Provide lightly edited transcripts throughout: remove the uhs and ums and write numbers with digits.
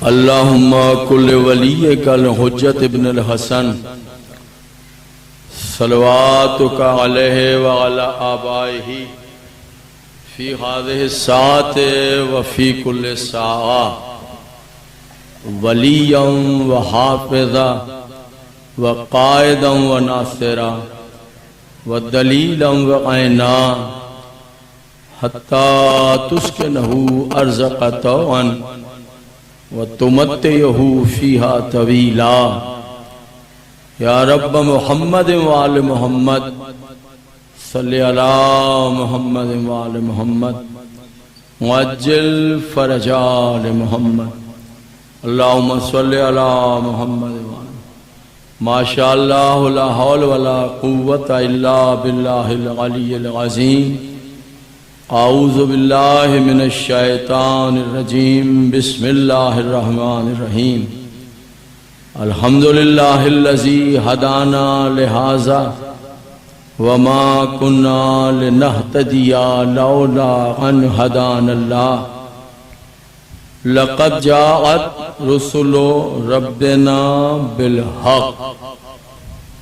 اللہم کل ولیک الحجت ابن الحسن صلواتک علیہ وعلی آبائہ فی هذه الساعة وفی کل ساعة ولیا وحافظا وقائدا وناصرا ودلیلا وعینا حتی تسکنہ ارزق طوعا وتمتعہ فیہا طویلا یا رب محمد وآل محمد صلی علی محمد وآل محمد معجل فرجال محمد اللہم صلی علی محمد وآل ما شاء اللہ لا حول ولا قوة الا باللہ العلی العظیم اعوذ باللہ من الشیطان الرجیم بسم اللہ الرحمن الرحیم الحمدللہ الذی ہدانا لہذا وما كنا لنهتدي لولا ان هدانا الله لقد جاءت رسل ربنا بالحق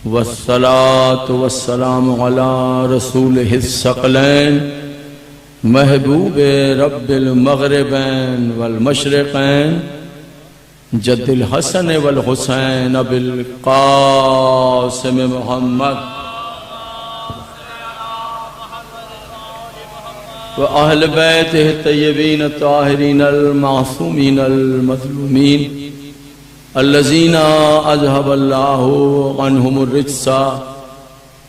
والصلاة والسلام على رسوله الثقلين محبوب رب المغربين والمشرقين جد الحسن والحسين بالقاسم محمد وأهل بيته الطيبين الطاهرين المعصومين المظلومين الذين أذهب الله عنهم الرجس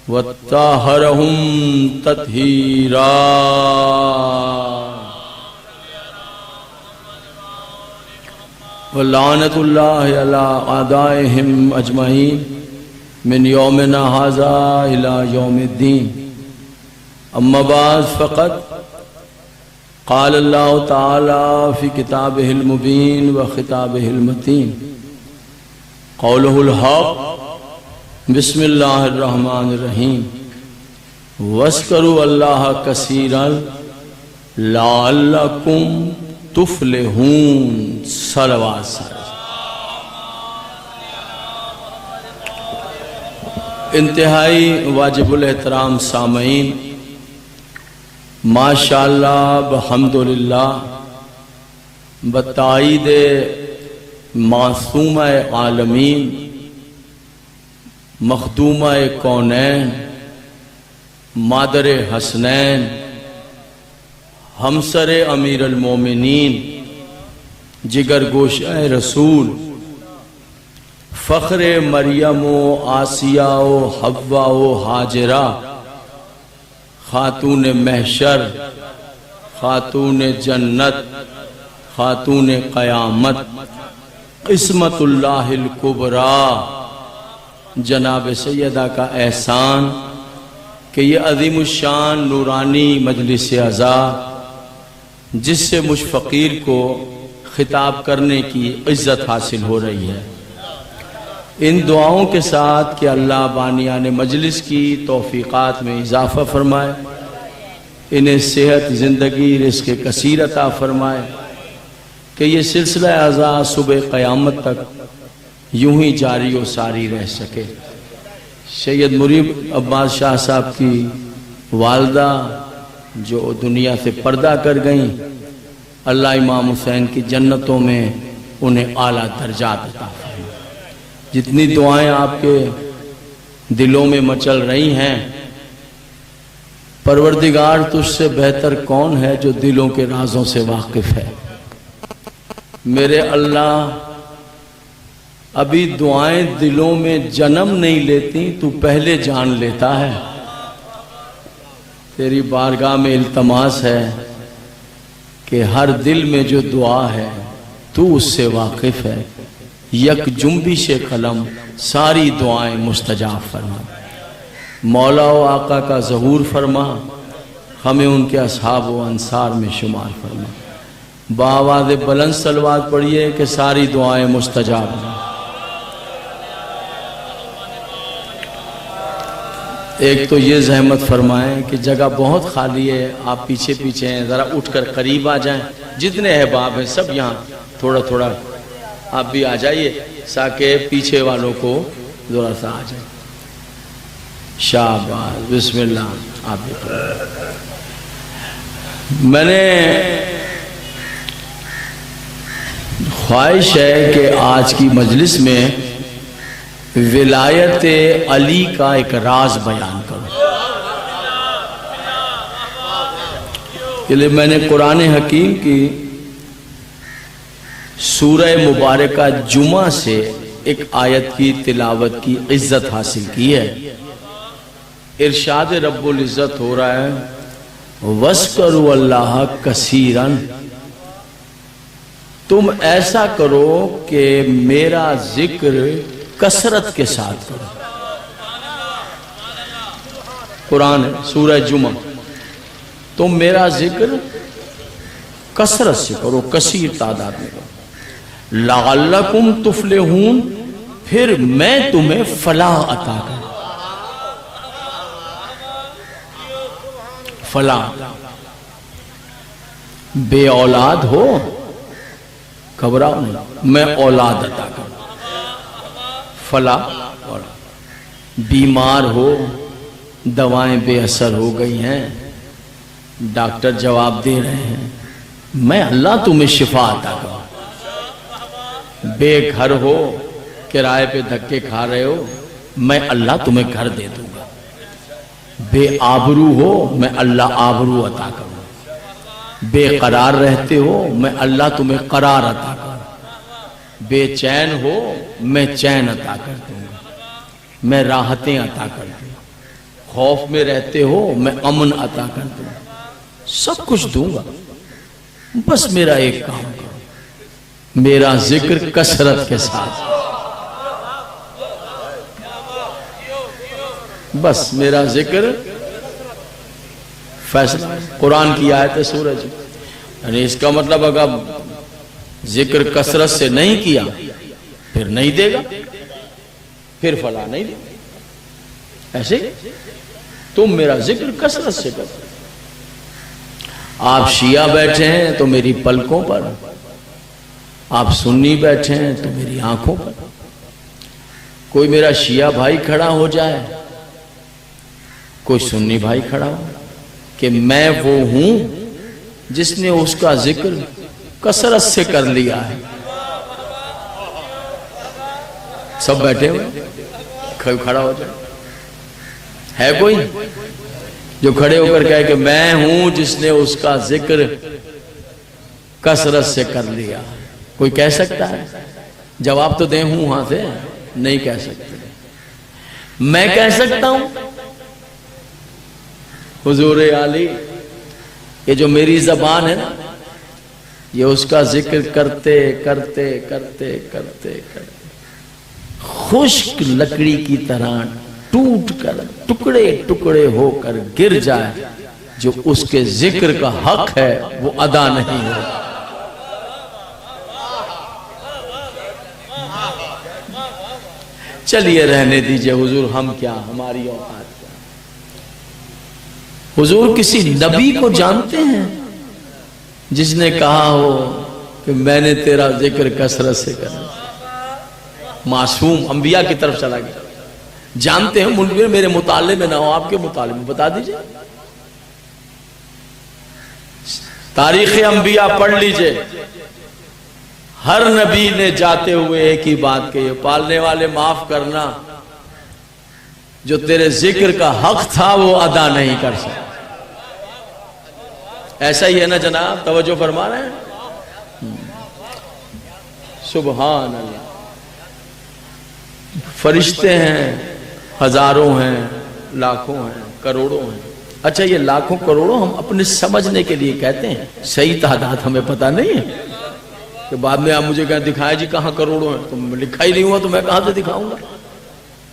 وطهرهم تطهيرا ولعنة الله على أعدائهم أجمعين من يومنا هذا إلى يوم الدين أما بعد فقد قال اللہ تعالی فی کتابہ المبین و خطابہ المتین قولہ الحق بسم اللہ الرحمن الرحیم واذکروا اللہ کثیرا لعلکم تفلحون صلوات انتہائی واجب الاحترام سامعین، ماشاءاللہ بحمدللہ بتائید معصومہ عالمین مخدومہ کونین مادر حسنین ہمسر امیر المومنین جگر گوشہ رسول فخر مریم و آسیہ و حوا و حاجرہ خاتون محشر خاتون جنت خاتون قیامت قسمت اللہ الکبریٰ جناب سیدہ کا احسان کہ یہ عظیم الشان نورانی مجلس عزا جس سے مجھ فقیر کو خطاب کرنے کی عزت حاصل ہو رہی ہے، ان دعاؤں کے ساتھ کہ اللہ بانیان مجلس کی توفیقات میں اضافہ فرمائے، انہیں صحت زندگی رزق کثیر عطا فرمائے کہ یہ سلسلہ عزا صبح قیامت تک یوں ہی جاری و ساری رہ سکے۔ سید مریب عباس شاہ صاحب کی والدہ جو دنیا سے پردہ کر گئیں، اللہ امام حسین کی جنتوں میں انہیں اعلیٰ درجات عطا فرمائے۔ جتنی دعائیں آپ کے دلوں میں مچل رہی ہیں، پروردگار تجھ سے بہتر کون ہے جو دلوں کے رازوں سے واقف ہے۔ میرے اللہ، ابھی دعائیں دلوں میں جنم نہیں لیتی، تو پہلے جان لیتا ہے۔ تیری بارگاہ میں التماس ہے کہ ہر دل میں جو دعا ہے تو اس سے واقف ہے، یک جنبش قلم ساری دعائیں مستجاب فرما۔ مولا و آقا کا ظہور فرما، ہمیں ان کے اصحاب و انصار میں شمار فرما۔ بآواز بلند صلوات پڑھیے کہ ساری دعائیں مستجاب ہیں۔ ایک تو یہ زحمت فرمائیں کہ جگہ بہت خالی ہے، آپ پیچھے پیچھے ہیں، ذرا اٹھ کر قریب آ جائیں، جتنے احباب ہیں سب یہاں تھوڑا تھوڑا آپ بھی آ جائیے تاکہ پیچھے والوں کو ذرا سا آ جائے. شاباش, بسم اللہ. آپ بھی میں نے خواہش ہے کہ آج کی مجلس میں ولایت علی کا ایک راز بیان کروں. اس لیے میں نے قرآن حکیم کی سورہ مبارکہ جمعہ سے ایک آیت کی تلاوت کی عزت حاصل کی ہے. ارشاد رب العزت ہو رہا ہے وَاسْكَرُوا اللَّهَ كَثِيرًا, تم ایسا کرو کہ میرا ذکر کثرت کے ساتھ کرو. قرآن سورہ جمعہ, تم میرا ذکر کثرت سے کرو, کثیر تعداد میں کرو. لَعَلَّكُمْ تُفْلِحُونَ, پھر میں تمہیں فلاح عطا کروں. فلاح, بے اولاد ہو گھبراؤ نہیں, میں اولاد عطا کروں. فلاح, بیمار ہو, دوائیں بے اثر ہو گئی ہیں, ڈاکٹر جواب دے رہے ہیں, میں اللہ تمہیں شفا عطا کروں. بے گھر ہو, کرائے پہ دھکے کھا رہے ہو, میں اللہ تمہیں گھر دے دوں گا. بے آبرو ہو, میں اللہ آبرو عطا کروں. بے قرار رہتے ہو, میں اللہ تمہیں قرار عطا کروں. بے چین ہو, میں چین عطا کر دوں گا, میں راحتیں عطا کر دوں گا. خوف میں رہتے ہو, میں امن عطا کر دوں گا. سب کچھ دوں گا, بس میرا ایک کام کرو, میرا ذکر کثرت کے ساتھ. بس میرا ذکر فیصلہ. قرآن کی آیت ہے سورج, یعنی اس کا مطلب اگر ذکر کثرت سے نہیں کیا پھر نہیں دے گا, پھر فلاح نہیں دے گا. ایسے تم میرا ذکر کثرت سے کرو. آپ شیعہ بیٹھے ہیں تو میری پلکوں پر, آپ سنی بیٹھے ہیں تو میری آنکھوں پر. کوئی میرا شیعہ بھائی کھڑا ہو جائے, کوئی سنی بھائی کھڑا ہو, کہ میں وہ ہوں جس نے اس کا ذکر کثرت سے کر لیا ہے. سب بیٹھے ہوئے, کھڑا ہو جائے. ہے کوئی جو کھڑے ہو کر کہے کہ میں ہوں جس نے اس کا ذکر کثرت سے کر لیا؟ کوئی کہہ سکتا ہے؟ جواب تو دیں ہوں ہاں سے. نہیں کہہ سکتے. میں کہہ سکتا ہوں حضور علی, یہ جو میری زبان ہے نا, یہ اس کا ذکر کرتے کرتے کرتے کرتے کرتے خشک لکڑی کی طرح ٹوٹ کر ٹکڑے ٹکڑے ہو کر گر جائے, جو اس کے ذکر کا حق ہے وہ ادا نہیں ہو. چلیے رہنے دیجئے حضور, ہم کیا, ہماری اوقات کیا. حضور کسی نبی کو جانتے ہیں جس نے کہا ہو کہ میں نے تیرا ذکر کثرت سے کرنا؟ معصوم انبیاء کی طرف چلا گیا. جانتے ہیں, ملک میرے مطالعے میں نہ ہو, آپ کے مطالعے میں بتا دیجئے. تاریخ انبیاء پڑھ لیجئے, ہر نبی نے جاتے ہوئے ایک ہی بات کہی, پالنے والے معاف کرنا, جو تیرے ذکر کا حق تھا وہ ادا نہیں کر سکتا. ایسا ہی ہے نا جناب, توجہ فرما رہے ہیں؟ سبحان اللہ. فرشتے ہیں, ہزاروں ہیں, لاکھوں ہیں, کروڑوں ہیں. اچھا یہ لاکھوں کروڑوں ہم اپنے سمجھنے کے لیے کہتے ہیں, صحیح تعداد ہمیں پتہ نہیں ہے. کہ بعد میں آپ مجھے کہیں دکھائیں جی کہاں کروڑوں ہیں, تو لکھا ہی نہیں ہوا تو میں کہاں سے دکھاؤں گا؟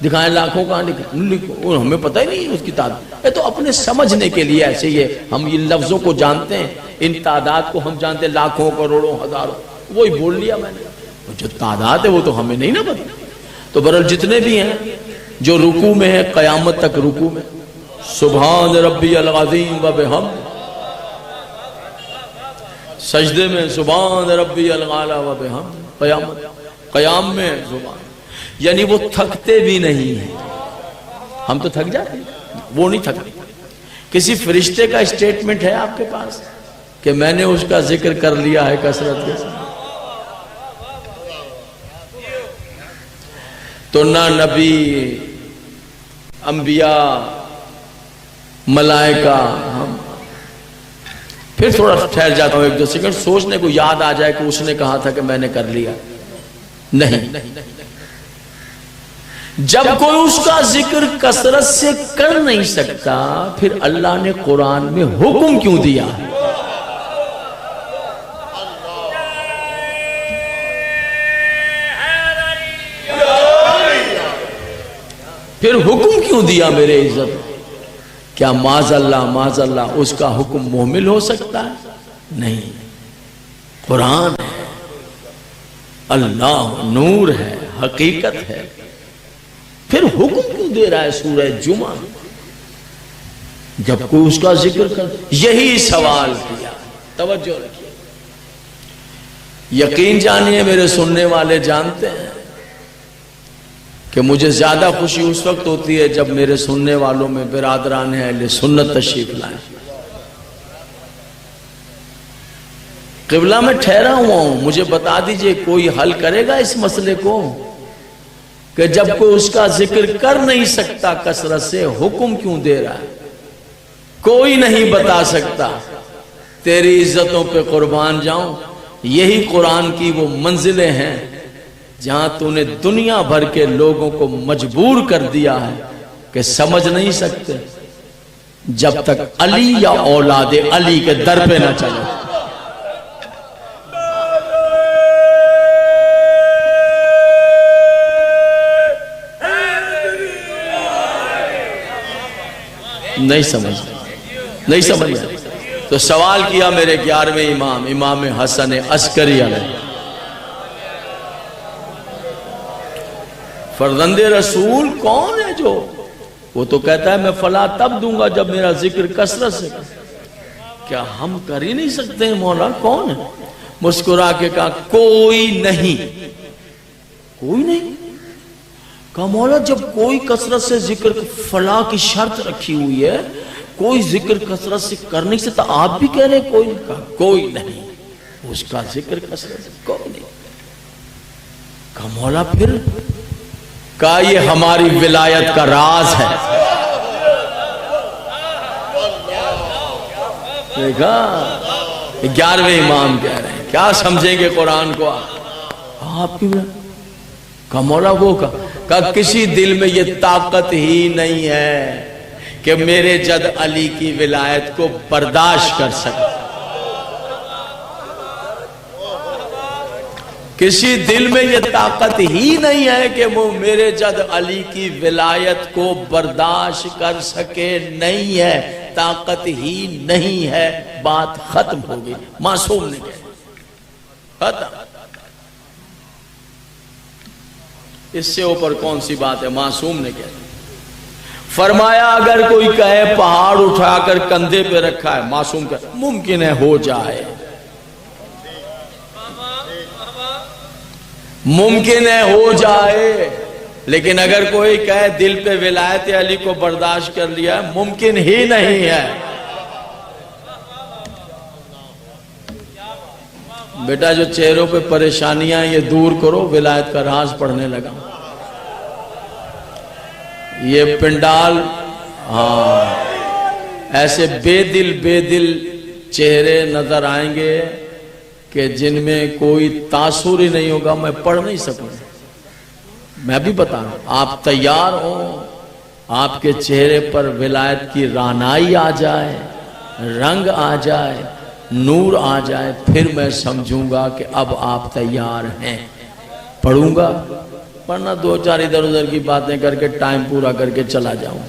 دکھائیں لاکھوں کہاں لکھو, ہمیں پتہ ہی نہیں اس کی تعداد. تو اپنے سمجھنے کے لیے ایسے ہی ہے, ہم ان لفظوں کو جانتے ہیں, ان تعداد کو ہم جانتے ہیں, لاکھوں کروڑوں ہزاروں, وہی بول لیا میں نے. جو تعداد ہے وہ تو ہمیں نہیں نا پتہ. تو برحال جتنے بھی ہیں جو رکوع میں ہیں, قیامت تک رکوع میں سبحان ربی العظیم و بحمد, سجدے میں سبحان ربی العالی و بحمد, قیامت قیام میں زبان، یعنی وہ تھکتے بھی نہیں ہیں. ہم تو تھک جاتے ہیں، وہ نہیں تھکتے. کسی فرشتے کا اسٹیٹمنٹ ہے آپ کے پاس کہ میں نے اس کا ذکر کر لیا ہے کثرت کے ساتھ؟ تو نہ نبی، انبیاء، ملائکہ. ہم پھر تھوڑا ٹھہر جاتا ہوں 1-2 سیکنڈ، سوچنے کو یاد آ جائے کہ اس نے کہا تھا کہ میں نے کر لیا. نہیں، جب کوئی اس کا ذکر کثرت سے کر نہیں سکتا پھر اللہ نے قرآن میں حکم کیوں دیا ہے؟ پھر حکم کیوں دیا میرے عزت؟ کیا معاذ اللہ اس کا حکم محمل ہو سکتا ہے؟ نہیں. قرآن ہے، اللہ نور ہے، حقیقت ہے. پھر حکم کیوں دے رہا ہے سورہ جمعہ جب کوئی اس کا ذکر کر؟ یہی سوال کیا. توجہ رکھیے، یقین جانیے میرے سننے والے جانتے ہیں کہ مجھے زیادہ خوشی اس وقت ہوتی ہے جب میرے سننے والوں میں برادران اہل سنت تشریف لائیں. قبلہ میں ٹھہرا ہوا ہوں، مجھے بتا دیجئے کوئی حل کرے گا اس مسئلے کو کہ جب کوئی اس کا ذکر کر نہیں سکتا کثرت سے حکم کیوں دے رہا ہے؟ کوئی نہیں بتا سکتا. تیری عزتوں پہ قربان جاؤں، یہی قرآن کی وہ منزلیں ہیں جہاں تو نے دنیا بھر کے لوگوں کو مجبور کر دیا ہے کہ سمجھ نہیں سکتے جب تک علی یا اولاد علی کے در پہ نہ چلے. نہیں سمجھ. تو سوال کیا میرے 11ویں امام حسن عسکری علیہ، فرزند رسول کون ہے جو وہ تو کہتا ہے میں فلاں تب دوں گا جب میرا ذکر کثرت سے. کیا ہم کر ہی نہیں سکتے ہیں؟ مولا کون ہے؟ مسکرا کے کہا کوئی نہیں. کہا مولا جب کوئی کثرت سے ذکر، فلاں کی شرط رکھی ہوئی ہے، کوئی ذکر کثرت سے کر نہیں سکتا، آپ بھی کہہ رہے کوئی نہیں. کہا کوئی نہیں، اس کا ذکر کثرت سے کوئی نہیں. کہا مولا پھر؟ کہا یہ ہماری ولایت کا راز ہے. دیکھا 11ویں امام کہہ رہے ہیں، کیا سمجھیں گے قرآن کو آپ کی؟ کہا مولا وہ کہا کسی دل میں یہ طاقت ہی نہیں ہے کہ میرے جد علی کی ولایت کو برداشت کر سکے. کسی دل میں یہ طاقت ہی نہیں ہے کہ وہ میرے جد علی کی ولایت کو برداشت کر سکے. نہیں ہے، طاقت ہی نہیں ہے. بات ختم ہو گئی. معصوم نے کہا ختم. اس سے اوپر کون سی بات ہے؟ معصوم نے کہا. فرمایا اگر کوئی کہے پہاڑ اٹھا کر کندھے پہ رکھا ہے، معصوم کا ممکن ہے ہو جائے، ممکن ہے ہو جائے. لیکن اگر کوئی کہے دل پہ ولایت علی کو برداشت کر لیا، ممکن ہی نہیں ہے. بیٹا جو چہروں پہ پریشانیاں یہ دور کرو. ولایت کا راز پڑھنے لگا. یہ پنڈال ایسے بے دل چہرے نظر آئیں گے کہ جن میں کوئی تاثر ہی نہیں ہوگا. میں پڑھ نہیں سکوں. میں بھی بتا رہا ہوں، آپ تیار ہو، آپ کے چہرے پر ولایت کی رانائی آ جائے، رنگ آ جائے، نور آ جائے، پھر میں سمجھوں گا کہ اب آپ تیار ہیں. پڑھوں گا، ورنہ 2-4 ادھر ادھر کی باتیں کر کے ٹائم پورا کر کے چلا جاؤں.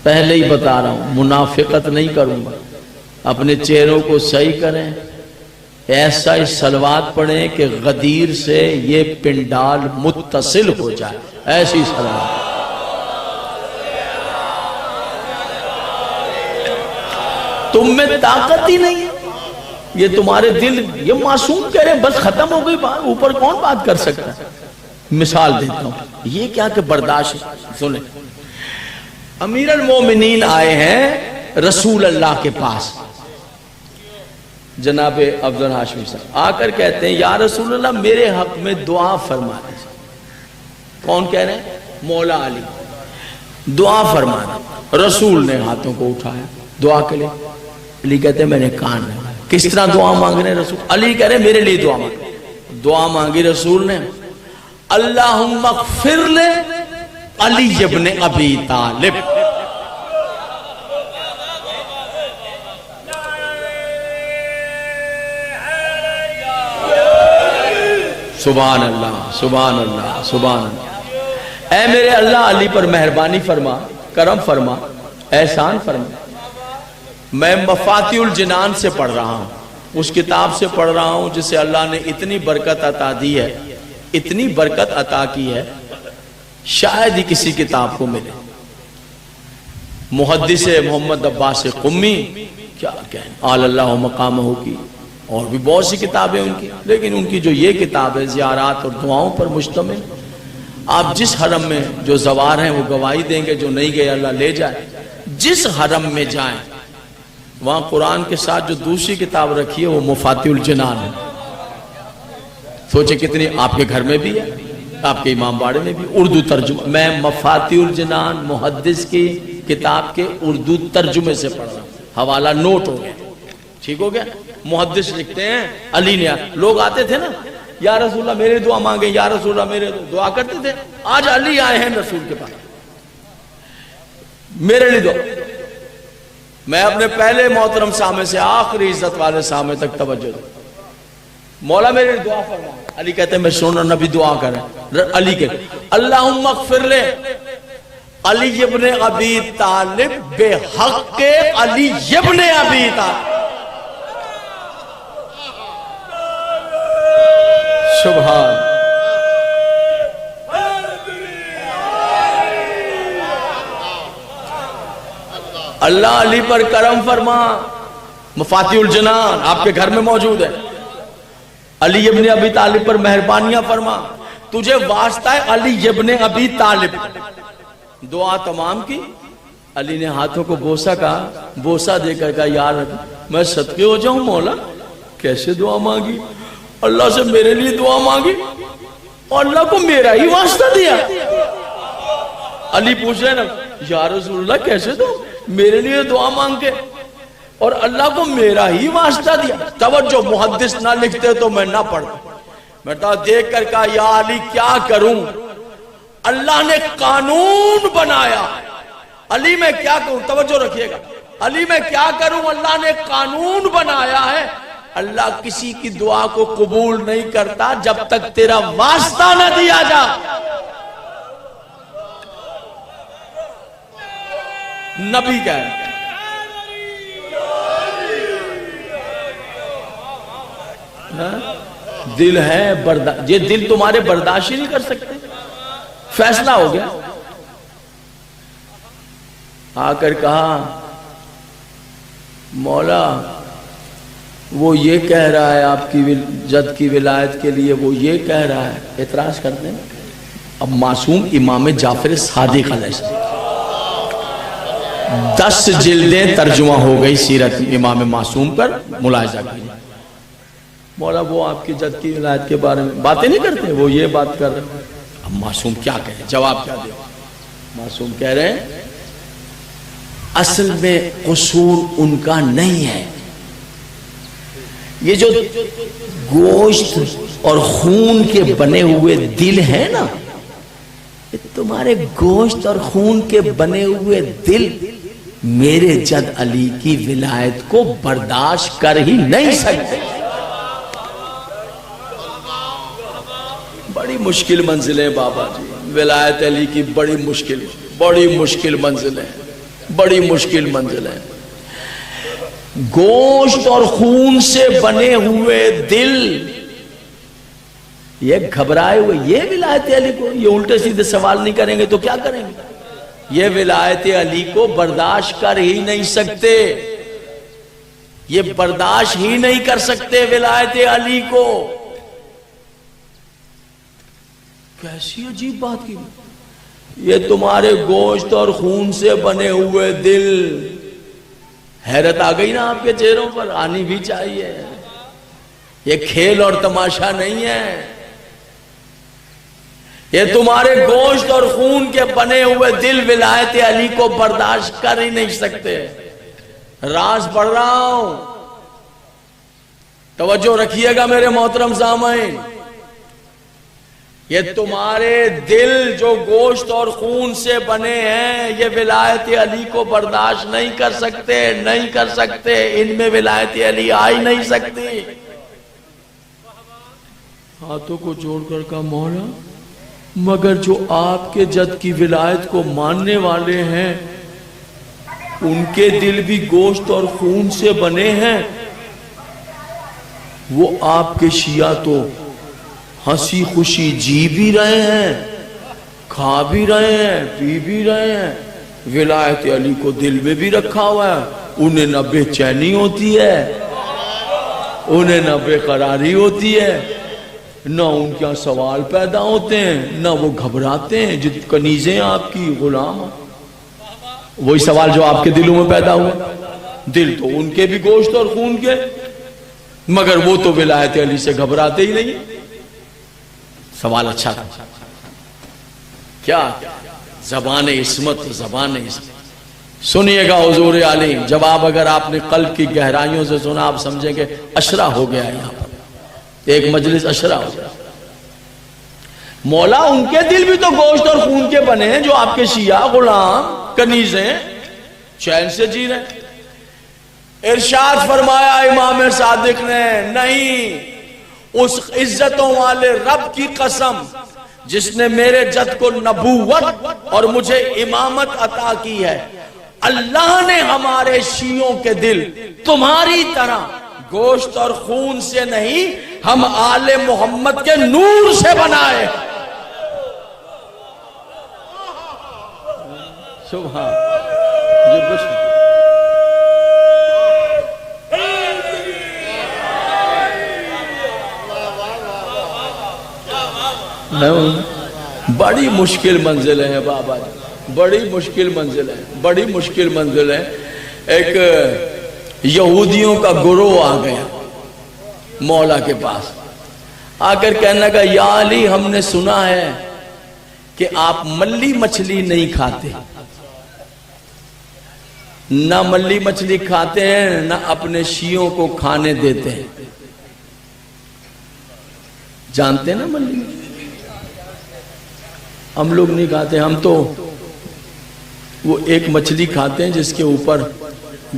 پہلے ہی بتا رہا ہوں، منافقت نہیں کروں گا. اپنے چہروں کو صحیح کریں، ایسا ہی صلوات پڑھیں کہ غدیر سے یہ پنڈال متصل ہو جائے. ایسی صلوات. تم میں طاقت ہی نہیں ہے. یہ تمہارے دل، یہ معصوم کہہ رہے ہیں بس ختم ہو گئی بات، اوپر کون بات کر سکتا ہے؟ مثال دیتا ہوں، یہ کیا کہ برداشت ہے۔ سنیں، امیر المومنین آئے ہیں رسول اللہ کے پاس، جناب افضل ہاشمی صاحب آ کر کہتے ہیں یا رسول اللہ میرے حق میں دعا فرما دیجیے۔ کون کہہ رہے ہیں؟ مولا علی، دعا فرمانا۔ رسول نے ہاتھوں کو اٹھایا دعا کے لیے، علی کہتے ہیں میں نے کان لگایا۔ کس طرح دعا مانگ رہے ہیں رسول؟ علی کہہ رہے ہیں میرے لیے دعا مانگ۔ دعا مانگی رسول نے، اللہم اغفر لے علی ابن ابی طالب۔ سبحان اللہ سبحان اللہ سبحان اللہ۔ اے میرے اللہ علی پر مہربانی فرما، کرم فرما، احسان فرما۔ میں مفاتیح الجنان سے پڑھ رہا ہوں، اس کتاب سے پڑھ رہا ہوں جسے اللہ نے اتنی برکت عطا دی ہے، اتنی برکت عطا کی ہے، شاید ہی کسی کتاب کو ملے۔ محدث محمد عباس قمی کیا کہیں، آل اللہ مقامہ کی، اور بھی بہت سی کتابیں ان کی، لیکن ان کی جو یہ کتاب ہے زیارات اور دعاؤں پر مشتمل۔ آپ جس حرم میں جو زوار ہیں وہ گواہی دیں گے، جو نہیں گئے اللہ لے جائے۔ جس حرم میں جائیں وہاں قرآن کے ساتھ جو دوسری کتاب رکھی ہے وہ مفاتیح الجنان ہے۔ سوچے کتنی، آپ کے گھر میں بھی ہے، آپ کے امام باڑے میں بھی، اردو ترجمہ۔ میں مفاتیح الجنان محدث کی کتاب کے اردو ترجمے سے پڑھ رہا ہوں، حوالہ نوٹ ہو گیا، ٹھیک ہو گیا۔ محدث لکھتے ہیں علی نے، لوگ آتے تھے نا یا رسول اللہ میرے دعا مانگے، یا رسول اللہ میرے دعا کرتے تھے، آج علی آئے ہیں رسول کے پاس میرے لیے دعا۔ میں اپنے پہلے محترم سامنے سے آخری عزت والے سامنے تک توجہ دوں، مولا میرے لیے دعا فرما۔ علی کہتے ہیں میں سن رہا، نبی دعا کریں۔ علی کہتے ہیں اللہم اغفر لے علی ابن ابی طالب بے حق علی ابن ابی طالب۔ سبحان اللہ علی پر کرم فرما۔ مفاتیح الجنان آپ کے گھر میں موجود ہے۔ علی ابن ابی طالب پر مہربانیاں فرما، تجھے واسطہ ہے علی ابن ابی طالب۔ دعا تمام کی، علی نے ہاتھوں کو بوسا کہا، بوسا دے کر کہا یار میں صدقے ہو جاؤں مولا، کیسے دعا مانگی؟ اللہ سے میرے لیے دعا مانگی اور اللہ کو میرا ہی واسطہ دیا۔ علی پوچھ رہے نا یا رسول اللہ کیسے دو، میرے لیے دعا مانگ کے اور اللہ کو میرا ہی واسطہ دیا۔ توجہ، محدث نہ لکھتے تو میں نہ پڑھتا، میں دیکھ کر کہا یا علی کیا کروں، اللہ نے قانون بنایا۔ علی میں کیا کروں، توجہ رکھیے گا، علی میں کیا کروں، اللہ نے قانون بنایا ہے، اللہ کسی کی دعا کو قبول نہیں کرتا جب تک تیرا واسطہ نہ دیا جا۔ نبی کہہ رہے دل ہے برداشت، یہ دل تمہارے برداشت ہی نہیں کر سکتے۔ فیصلہ ہو گیا، آ کر کہا مولا وہ یہ کہہ رہا ہے آپ کی جد کی ولایت کے لیے، وہ یہ کہہ رہا ہے، اعتراض کرتے ہیں۔ اب معصوم امام جعفر صادق علیہ السلام 10 جلدیں ترجمہ ہو گئی سیرت امام معصوم پر، ملاحظہ کیجیے۔ مولا وہ آپ کی جد کی ولایت کے بارے میں باتیں نہیں کرتے، وہ یہ بات کر رہے ہیں۔ اب معصوم کیا کہے، جواب کیا دے؟ معصوم کہہ رہے ہیں اصل میں قصور ان کا نہیں ہے، یہ جو گوشت اور خون کے بنے ہوئے دل ہے نا، تمہارے گوشت اور خون کے بنے ہوئے دل میرے جد علی کی ولایت کو برداشت کر ہی نہیں سکتے۔ بڑی مشکل منزل ہے بابا جی، ولایت علی کی بڑی مشکل منزل ہے، بڑی مشکل منزل ہے۔ گوشت اور خون سے بنے ہوئے دل، یہ گھبرائے ہوئے، یہ ولایت علی کو، یہ الٹے سیدھے سوال نہیں کریں گے تو کیا کریں گے؟ یہ ولایت علی کو برداشت کر ہی نہیں سکتے۔ یہ برداشت ہی نہیں کر سکتے ولایت علی کو. کیسی عجیب بات کی. یہ تمہارے گوشت اور خون سے بنے ہوئے دل. حیرت آ گئی نا آپ کے چہروں پر؟ آنی بھی چاہیے. یہ کھیل اور تماشا نہیں ہے. یہ تمہارے گوشت اور خون کے بنے ہوئے دل ولایت علی کو برداشت کر ہی نہیں سکتے. راز پڑھ رہا ہوں، توجہ رکھیے گا میرے محترم سامعین. یہ تمہارے دل جو گوشت اور خون سے بنے ہیں یہ ولایت علی کو برداشت نہیں کر سکتے، نہیں کر سکتے. ان میں ولایت علی آ ہی نہیں سکتی. ہاتھوں کو جوڑ کر کہا مولا مگر جو آپ کے جد کی ولایت کو ماننے والے ہیں ان کے دل بھی گوشت اور خون سے بنے ہیں. وہ آپ کے شیعہ تو ہنسی خوشی جی بھی رہے ہیں، کھا بھی رہے ہیں، پی بھی رہے ہیں. ولایت علی کو دل میں بھی رکھا ہوا ہے. انہیں نہ بے چینی ہوتی ہے، انہیں نہ بے قراری ہوتی ہے، نہ ان کے سوال پیدا ہوتے ہیں، نہ وہ گھبراتے ہیں. جو کنیزیں آپ کی غلام، وہی سوال جو آپ کے دلوں میں پیدا ہوا. دل تو ان کے بھی گوشت اور خون کے، مگر وہ تو ولایت علی سے گھبراتے ہی نہیں. سوال اچھا تھا. کیا زبان عصمت، زبان عصمت. سنیے گا حضور علی جواب. اگر آپ نے قلب کی گہرائیوں سے سنا آپ سمجھیں گے اشرا ہو گیا. یہاں پر ایک مجلس اشرا ہو گیا. مولا ان کے دل بھی تو گوشت اور خون کے بنے ہیں جو آپ کے شیعہ غلام کنیزیں چین سے جی رہے. ارشاد فرمایا امام صادق نے نہیں، اس عزتوں والے رب کی قسم جس نے میرے جد کو نبوت اور مجھے امامت عطا کی ہے، اللہ نے ہمارے شیعوں کے دل تمہاری طرح گوشت اور خون سے نہیں، ہم آل محمد کے نور سے بنائے. سبحان بڑی مشکل منزل ہے بابا جی، بڑی مشکل منزل ہے، بڑی مشکل منزل ہے. ایک یہودیوں کا گروہ آ گیا مولا کے پاس، آ کر کہنے لگا یا علی ہم نے سنا ہے کہ آپ ملی مچھلی نہیں کھاتے، نہ ملی مچھلی کھاتے ہیں نہ اپنے شیعوں کو کھانے دیتے ہیں. جانتے ہیں نا ملی؟ ہم لوگ نہیں کھاتے. ہم تو وہ ایک مچھلی کھاتے ہیں جس کے اوپر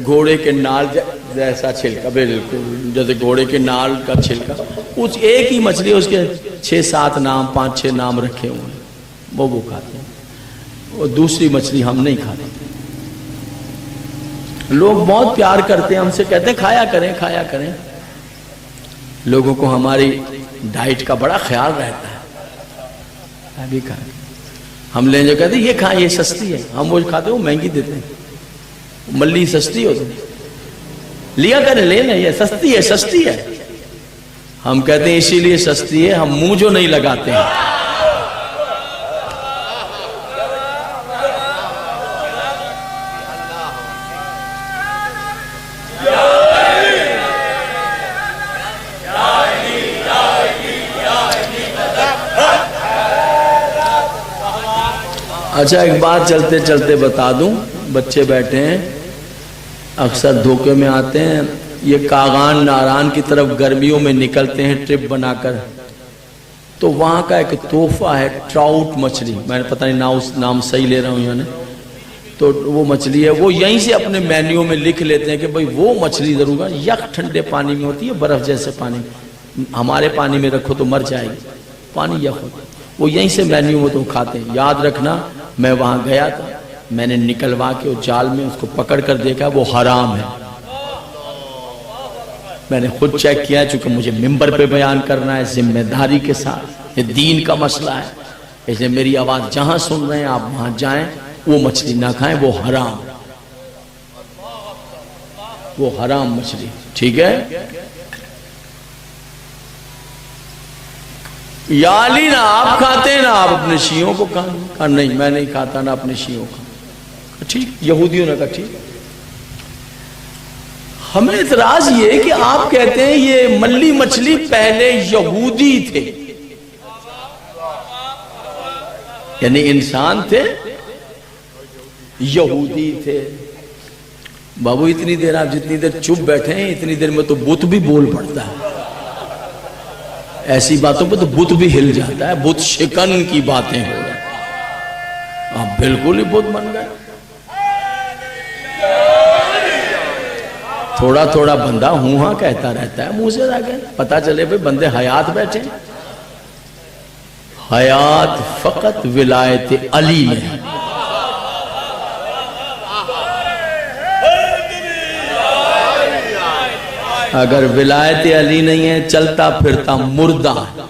گھوڑے کے نال جیسا چھلکا، بالکل جیسے گھوڑے کے نال کا چھلکا. اس ایک ہی مچھلی اس کے 6-7 نام 5-6 نام رکھے ہوئے ہیں، وہ کھاتے ہیں. اور دوسری مچھلی ہم نہیں کھاتے. لوگ بہت پیار کرتے ہیں ہم سے، کہتے ہیں کھایا کریں کھایا کریں. لوگوں کو ہماری ڈائٹ کا بڑا خیال رہتا ہے. ابھی کھائیں ہم لیں جو کہتے ہیں یہ کھائیں یہ سستی ہے، ہم وہ کھاتے ہیں وہ مہنگی دیتے ہیں. ملی سستی ہوتی ہے، لیا کریں لے لیں، یہ سستی ہے سستی ہے. ہم کہتے ہیں اسی لیے سستی ہے ہم منہ جو نہیں لگاتے ہیں. اچھا ایک بات چلتے چلتے بتا دوں، بچے بیٹھے ہیں اکثر دھوکے میں آتے ہیں. یہ کاغان ناران کی طرف گرمیوں میں نکلتے ہیں ٹرپ بنا کر، تو وہاں کا ایک تحفہ ہے ٹراؤٹ مچھلی. میں نے پتہ نہیں نام صحیح لے رہا ہوں یا نہیں، تو وہ مچھلی ہے. وہ یہیں سے اپنے مینیو میں لکھ لیتے ہیں کہ بھئی وہ مچھلی ضرور ہے، یک ٹھنڈے پانی میں ہوتی ہے، برف جیسے پانی. ہمارے پانی میں رکھو تو مر جائے گی، پانی یک ہوتا ہے. وہ یہیں سے مینیو میں تو کھاتے ہیں. یاد رکھنا میں وہاں گیا تھا، میں نے نکلوا کے وہ جال میں اس کو پکڑ کر دیکھا وہ حرام ہے. میں نے خود چیک کیا، چونکہ مجھے ممبر پہ بیان کرنا ہے ذمہ داری کے ساتھ، یہ دین کا مسئلہ ہے، اس لیے میری آواز جہاں سن رہے ہیں آپ وہاں جائیں، وہ مچھلی نہ کھائیں، وہ حرام. وہ حرام مچھلی. ٹھیک ہے؟ یا علی نہ آپ کھاتے ہیں نہ آپ اپنے شیعوں کو کھانا. کہا نہیں میں نہیں کھاتا نہ اپنے شیعوں کا. ٹھیک. یہودیوں نے کہا ٹھیک. ہمیں اعتراض یہ ہے کہ آپ کہتے ہیں یہ ملی مچھلی پہلے یہودی تھے، یعنی انسان تھے یہودی تھے. بابو اتنی دیر آپ جتنی دیر چپ بیٹھے ہیں اتنی دیر میں تو بت بھی بول پڑتا ہے. ایسی باتوں پہ تو بت بھی ہل جاتا ہے. بت شکن کی باتیں ہو رہی ہیں. آپ بالکل ہی بت بن گئے. تھوڑا تھوڑا بندہ ہوں ہاں کہتا رہتا ہے منہ سے جا کے. پتہ چلے بھئی بندے حیات بیٹھے. حیات فقط ولایت علی میں ہے. اگر ولایت علی نہیں ہے چلتا پھرتا مردہ ہے.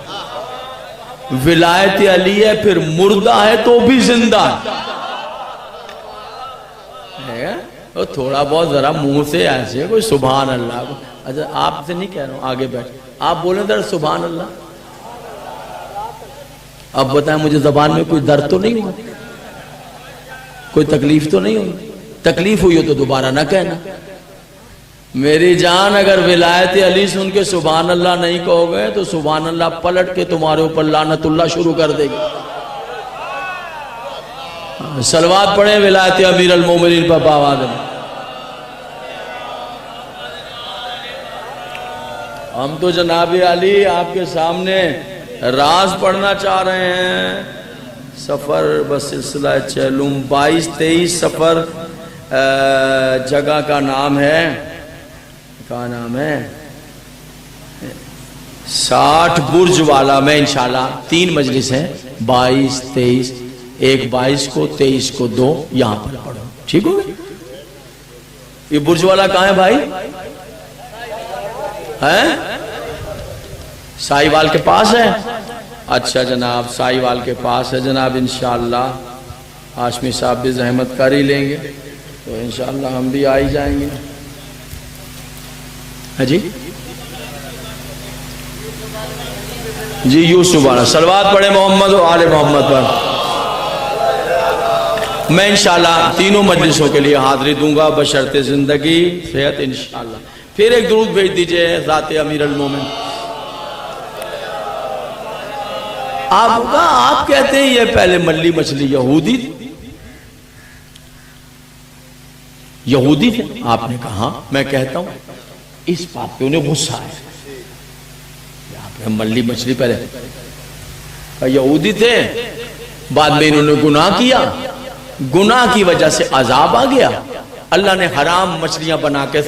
ولایت علی ہے پھر مردہ ہے تو بھی زندہ ہے. تھوڑا بہت ذرا منہ سے ایسے کوئی سبحان اللہ. اچھا آپ سے نہیں کہہ رہا ہوں، آگے بیٹھ آپ بولیں ذرا سبحان اللہ. اب بتائیں مجھے زبان میں کوئی درد تو نہیں ہوا، کوئی تکلیف تو نہیں ہوئی؟ تکلیف ہوئی ہو تو دوبارہ نہ کہنا. میری جان اگر ولایت علی سن کے سبحان اللہ نہیں کہو گے تو سبحان اللہ پلٹ کے تمہارے اوپر لعنت اللہ شروع کر دے گی. صلوات پڑھیں ولایت امیر المومنین پر آواز میں. ہم تو جناب علی آپ کے سامنے راز پڑھنا چاہ رہے ہیں. سفر بسلسلہ چہلم 22-23 سفر جگہ کا نام ہے. کیا نام ہے؟ 60 برج والا میں انشاءاللہ 3 مجلس ہیں. 22-23 ایک 22 کو 23 کو 2 یہاں پر پڑھو. ٹھیک ہو؟ یہ برج والا کہاں ہے بھائی؟ سائی وال کے پاس ہے. اچھا جناب سائی وال کے پاس ہے جناب. انشاءاللہ ہاشمی صاحب بھی زحمت کر ہی لیں گے تو انشاءاللہ ہم بھی آئی جائیں گے. جی جی یوسف والا صلوات پڑھے محمد و آل محمد پر. میں انشاءاللہ تینوں مجلسوں کے لیے حاضری دوں گا بشرط زندگی صحت انشاءاللہ. پھر ایک درود بھیج دیجئے ذات امیر المومن. آپ کہتے ہیں یہ پہلے ملی مچھلی یہودی تھے. آپ نے کہا میں کہتا ہوں اس بات پہ انہیں غصہ ہے. آپ نے ملی مچھلی پہلے یہودی تھے، بعد میں انہوں نے گناہ کیا، گناہ کی وجہ سے عذاب آ گیا. اللہ نے حرام مچھلیاں بنا کے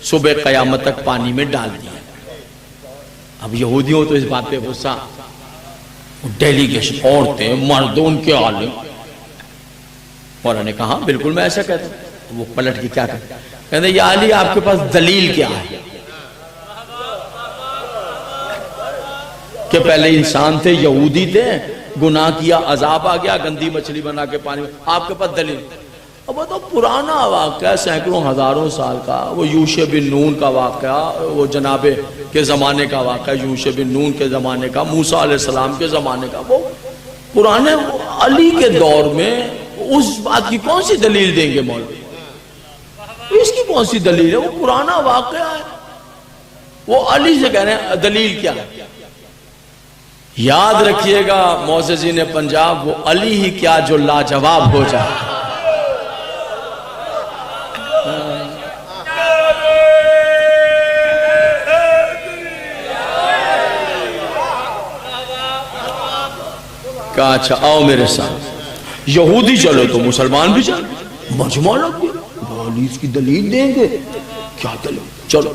صبح قیامت تک پانی میں ڈال دیا. اب یہودیوں تو اس بات پہ غصہ. ڈیلیگیشن عورتیں مردوں ان کے عالم. اور نے کہا بالکل میں ایسا کہتا ہوں. وہ پلٹ کے کیا کہتا کہتے یا علی آپ کے پاس دلیل کیا ہے کہ پہلے انسان تھے یہودی تھے گناہ کیا عذاب آ گیا گندی مچھلی بنا کے پانی میں. آپ کے پاس دلیل؟ اب تو پرانا واقعہ سینکڑوں ہزاروں سال کا. وہ یوشع بن نون کا واقعہ، وہ جناب کے زمانے کا واقعہ، یوشع بن نون کے زمانے کا، موسیٰ علیہ السلام کے زمانے کا. وہ پرانے علی کے دور میں اس بات کی کون سی دلیل دیں گے مولوی؟ اس کی کون سی دلیل ہے؟ وہ پرانا واقعہ ہے. وہ علی سے کہہ رہے ہیں دلیل کیا ہے؟ یاد رکھیے گا معززین پنجاب، وہ علی ہی کیا جو لاجواب ہو جائے. کہا اچھا آؤ میرے ساتھ. یہودی چلو تو مسلمان بھی چلو. مجمع لگ گیا. علی اس کی دلیل دیں گے. کیا دلیل؟ چلو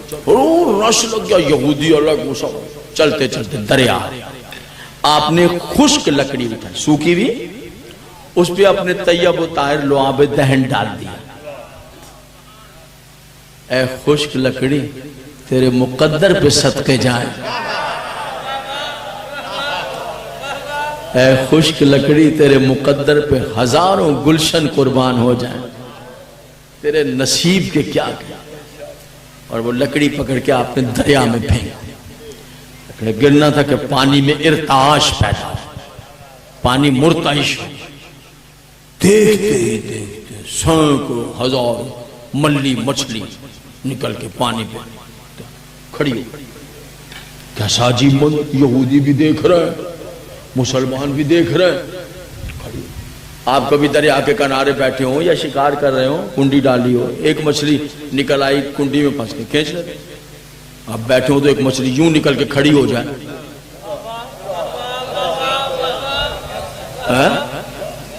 رش لگ گیا. یہودی الگ مسلمان. چلتے چلتے دریا آپ نے خشک لکڑی اٹھائی سوکھی بھی، اس پہ اپنے طیب و طاہر لعاب دہن ڈال دیا. اے خشک لکڑی تیرے مقدر پہ صدقے جائیں. اے خشک لکڑی تیرے مقدر پہ ہزاروں گلشن قربان ہو جائیں. تیرے نصیب کے کیا اور وہ لکڑی پکڑ کے آپ نے دریا میں پھینکا. گرنا تھا کہ پانی میں ارتعاش پیدا ہو, پانی مرتعش ہو. دیکھتے ہی دیکھتے سینکڑوں ہزار ملی مچھلی نکل کے پانی پہ کھڑی ہو. کیسا عجیب منظر, یہودی بھی دیکھ رہے ہیں, مسلمان بھی دیکھ رہے ہیں. آپ کبھی دریا کے کنارے بیٹھے ہوں یا شکار کر رہے ہوں, کنڈی ڈالی ہو, ایک مچھلی نکل آئی, کنڈی میں پھنس کے کھینچ لیتے. آپ بیٹھے ہوں تو ایک مچھلی یوں نکل کے کھڑی ہو جائے,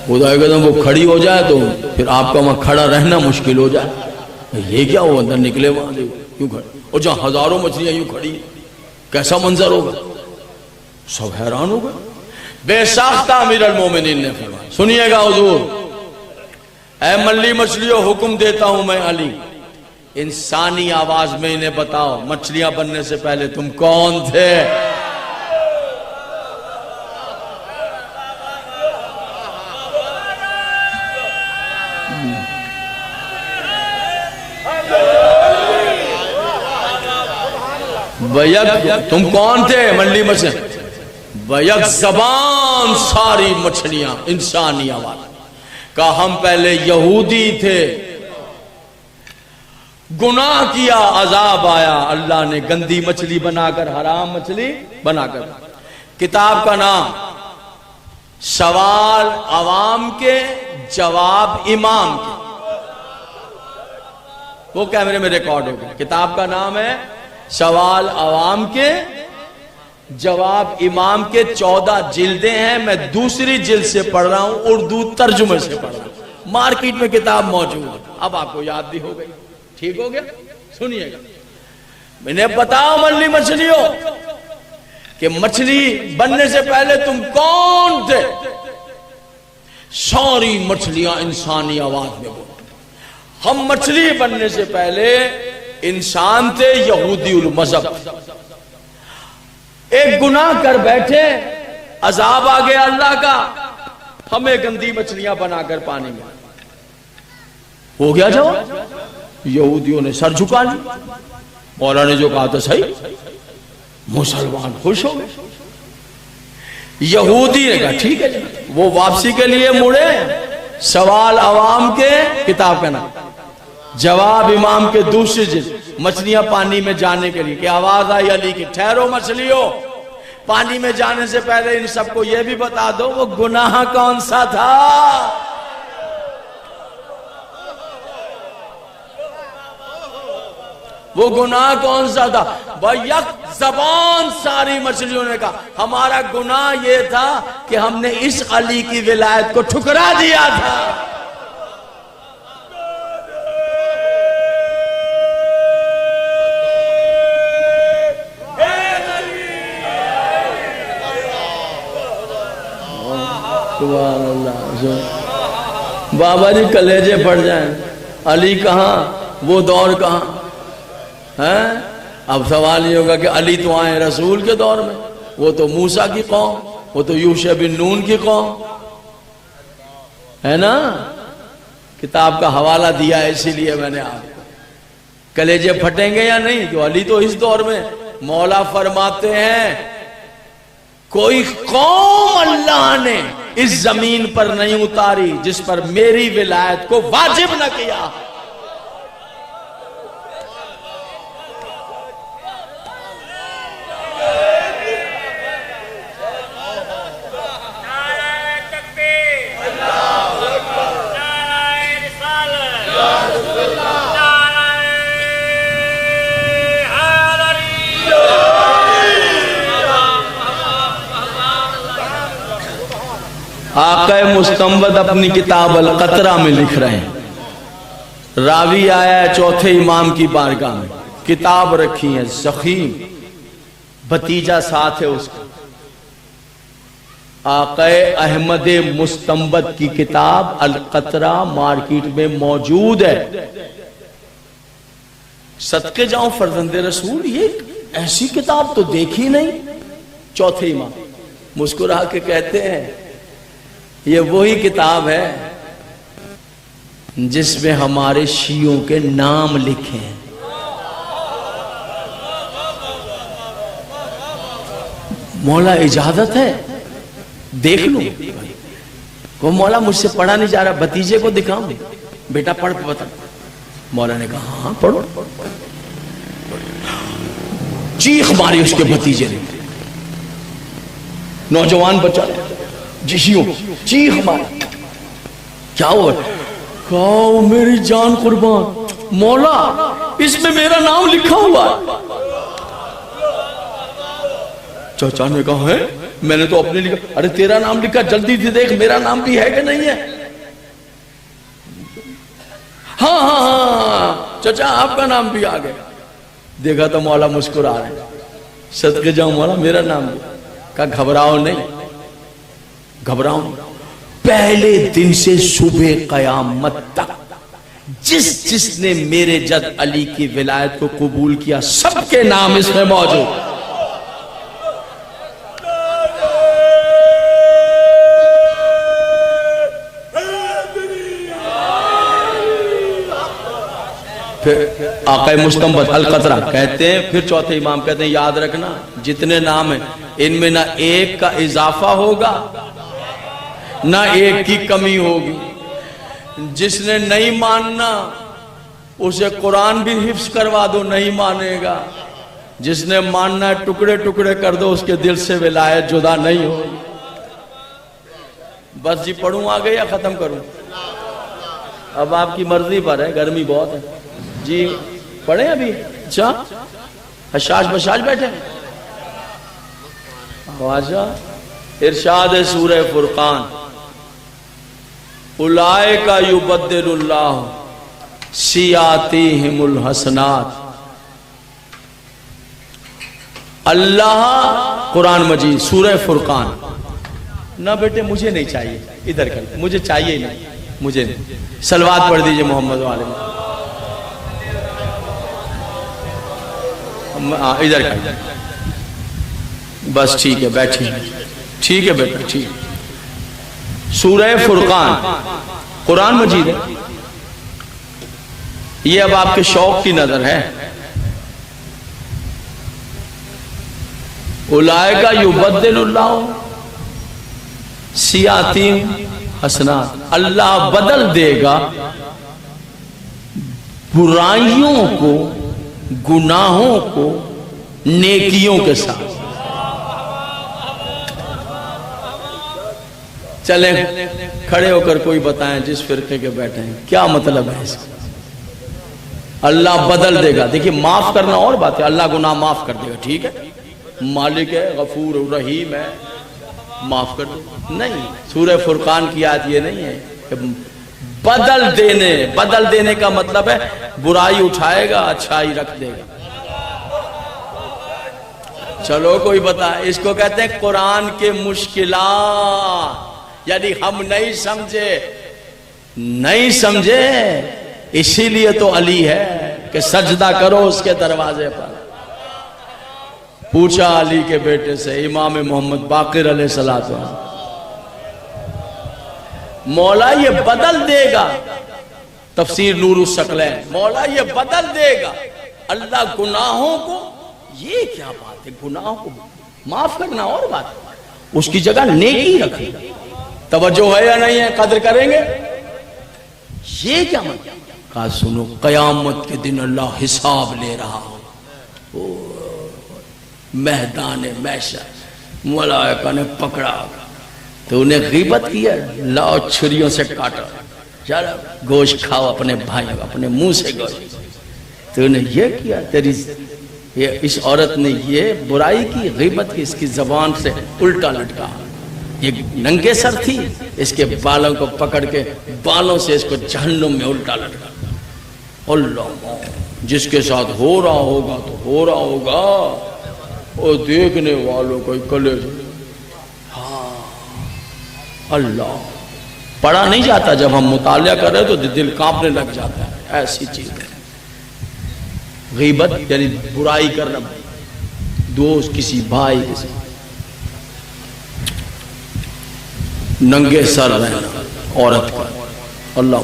خدا کے قسم وہ کھڑی ہو جائے تو پھر آپ کا وہاں کھڑا رہنا مشکل ہو جائے. یہ کیا ہو, اندر نکلے وہاں یوں کھڑے, اور جہاں ہزاروں مچھلیاں یوں کھڑی, کیسا منظر ہوگا. سب حیران ہو گئے. بے ساختہ امیر المومنین نے فرمایا, سنیے گا حضور, اے ملی مچھلیوں حکم دیتا ہوں میں علی, انسانی آواز میں انہیں بتاؤ مچھلیاں بننے سے پہلے تم کون تھے. تم کون تھے ملی مچھلیاں, بیک زبان ساری مچھلیاں انسانی آواز. کہا ہم پہلے یہودی تھے, گناہ کیا عذاب آیا, اللہ نے گندی مچھلی بنا کر, حرام مچھلی بنا کر. کتاب کا نام سوال عوام کے جواب امام کے, وہ کیمرے میں ریکارڈ ہو گیا. کتاب کا نام ہے سوال عوام کے جواب امام کے. 14 جلدیں ہیں, میں دوسری جلد سے پڑھ رہا ہوں, اردو ترجمے سے پڑھ رہا ہوں. مارکیٹ میں کتاب موجود ہے, اب آپ کو یاد بھی ہو گئی. ٹھیک ہو گیا, سنیے گا. میں نے بتاؤ ملی مچھلیوں کہ مچھلی بننے سے پہلے تم کون تھے. ساری مچھلیاں انسانی آواز میں بولیں, ہم مچھلی بننے سے پہلے انسان تھے, یہودی المذہب. ایک گناہ کر بیٹھے, عذاب آ گیا اللہ کا, ہمیں گندی مچھلیاں بنا کر پانی میں. ہو گیا جواب. یہودیوں نے سر جھکا لی, مولا نے جو کہا تھا صحیح. مسلمان خوش ہو گئے. یہودی نے کہا ٹھیک ہے جی, وہ واپسی کے لیے مڑے. سوال عوام کے کتاب کا نام, جواب امام کے دوسری جلد, مچھلیاں پانی میں جانے کے لیے. کہ آواز آئی علی کی, ٹھہرو مچھلیوں, پانی میں جانے سے پہلے ان سب کو یہ بھی بتا دو وہ گناہ کون سا تھا. وہ گناہ کون سا تھا. یک زبان ساری مچھلیوں نے کہا ہمارا گناہ یہ تھا کہ ہم نے اس علی کی ولایت کو ٹھکرا دیا تھا. سبحان اللہ. بابا جی کلیجے پڑ جائیں, علی کہاں, وہ دور کہاں ہے. اب سوال یہ ہوگا کہ علی تو آئے رسول کے دور میں, وہ تو موسیٰ کی قوم, وہ تو یوشع بن نون کی قوم ہے نا. کتاب کا حوالہ دیا ہے اسی لیے میں نے آپ کو. کلیجے پھٹیں گے یا نہیں, تو علی تو اس دور میں. مولا فرماتے ہیں کوئی قوم اللہ نے اس زمین پر نہیں اتاری جس پر میری ولایت کو واجب نہ کیا. آقا مستنبت اپنی کتاب القطرہ میں لکھ رہے ہیں, راوی آیا ہے چوتھے امام کی بارگاہ میں, کتاب رکھی ہے, زخیم بھتیجا ساتھ ہے اس کا. آقا احمد مستنبت کی کتاب القطرہ مارکیٹ میں موجود ہے. صدقے جاؤں فرزند رسول, یہ ایسی کتاب تو دیکھی نہیں. چوتھے امام مسکرا کے کہتے ہیں یہ وہی کتاب ہے جس میں ہمارے شیعوں کے نام لکھے ہیں. مولا اجازت ہے دیکھ لوں؟ وہ مولا مجھ سے پڑھا نہیں جا رہا، بھتیجے کو دکھاؤں؟ بیٹا پڑھ بتا۔ مولا نے کہا ہاں پڑھو۔ چیخ ماری اس کے بھتیجے نے، نوجوان بچہ جشیوں چیخ ماری، کیا ہوا؟ کہا میری جان قربان، مولا اس میں میرا نام لکھا ہوا ہے۔ چاچا نے کہا ہے میں نے تو اپنے لکھا۔ ارے تیرا نام لکھا، جلدی سے دیکھ میرا نام بھی ہے کہ نہیں ہے۔ ہاں ہاں ہاں چاچا آپ کا نام بھی آ گیا۔ دیکھا تو مولا مسکرا رہے ہیں، صدقے جاؤں مولا میرا نام بھی۔ کہا گھبراؤ نہیں، گھبراؤ نہیں، پہلے دن سے صبح قیامت تک جس نے میرے جد علی کی ولایت کو قبول کیا سب کے نام اس میں موجود۔ پھر آقا مستنبت القطرہ کہتے ہیں، پھر چوتھے امام کہتے ہیں یاد رکھنا جتنے نام ہیں ان میں نہ ایک کا اضافہ ہوگا نہ ایک کی کمی ہوگی۔ جس نے نہیں ماننا اسے قرآن بھی حفظ کروا دو نہیں مانے گا، جس نے ماننا ہے ٹکڑے ٹکڑے کر دو اس کے دل سے ولایت جدا نہیں ہوگی۔ بس جی پڑھوں آگے یا ختم کروں؟ اب آپ کی مرضی پر ہے، گرمی بہت ہے جی، پڑھیں ابھی؟ اچھا حشاش بشاش بیٹھے خواجہ۔ ارشاد سورہ فرقان، اولئک یبدل اللہ سیئاتہم الحسنات۔ اللہ قرآن مجید سورہ فرقان۔ نہ بیٹے مجھے نہیں چاہیے، ادھر کر، مجھے چاہیے ہی نہیں، مجھے نہیں۔ صلوات پڑھ دیجئے محمد علیہ۔ ادھر کر، بس ٹھیک ہے بیٹھیے، ٹھیک ہے بیٹا ٹھیک۔ سورہ فرقان قرآن مجید ہے، یہ اب آپ کے شوق کی نظر ہے۔ اولئک یبدل اللہ سیئاتہم حسنات، اللہ بدل دے گا برائیوں کو، گناہوں کو نیکیوں کے ساتھ۔ چلیں کھڑے ہو کر کوئی بتائیں جس فرقے کے بیٹھے ہیں کیا مطلب ہے اس کا؟ اللہ بدل دے گا۔ دیکھیے معاف کرنا اور بات ہے، اللہ گناہ معاف کر دے گا، ٹھیک ہے، مالک ہے، غفور رحیم ہے، معاف کر دے گا۔ نہیں، سورہ فرقان کی آیت یہ نہیں ہے کہ بدل دینے کا مطلب ہے برائی اٹھائے گا اچھائی رکھ دے گا۔ چلو کوئی بتا، اس کو کہتے ہیں قرآن کے مشکلات، یعنی ہم نہیں سمجھے اسی لیے تو علی ہے کہ سجدہ کرو اس کے دروازے پر۔ پوچھا علی کے بیٹے سے امام محمد باقر علیہ السلام، مولا یہ بدل دے گا، تفسیر نور الثقلین، مولا یہ بدل دے گا اللہ گناہوں کو، یہ کیا بات ہے، گناہوں کو معاف کرنا اور بات ہے، اس کی جگہ نیکی رکھے، توجہ ہے یا نہیں ہے، قدر کریں گے، یہ کیا مطلب؟ کہا سنو قیامت کے دن اللہ حساب لے رہا ہو، میدان محشر، ملائکہ نے پکڑا تو انہیں غیبت کیا، لاؤ چھریوں سے کاٹا، چلو گوشت کھاؤ اپنے بھائیوں، اپنے منہ سے گوشت، تو انہیں یہ کیا، تیری اس عورت نے یہ برائی کی، غیبت کی، اس کی زبان سے الٹا لٹکا، یہ ننگے سر تھی، اس کے بالوں کو پکڑ کے بالوں سے اس کو جہنم میں الٹا لٹکا۔ اللہ، جس کے ساتھ ہو رہا ہوگا تو ہو رہا ہوگا، اور دیکھنے والوں کو کلے، ہاں اللہ، پڑھا نہیں جاتا، جب ہم مطالعہ کر رہے تو دل کانپنے لگ جاتا ہے، ایسی چیز ہے غیبت، یعنی برائی کرنا، دوست کسی بھائی کسی، ننگے سر رہنا عورت کا، اللہ،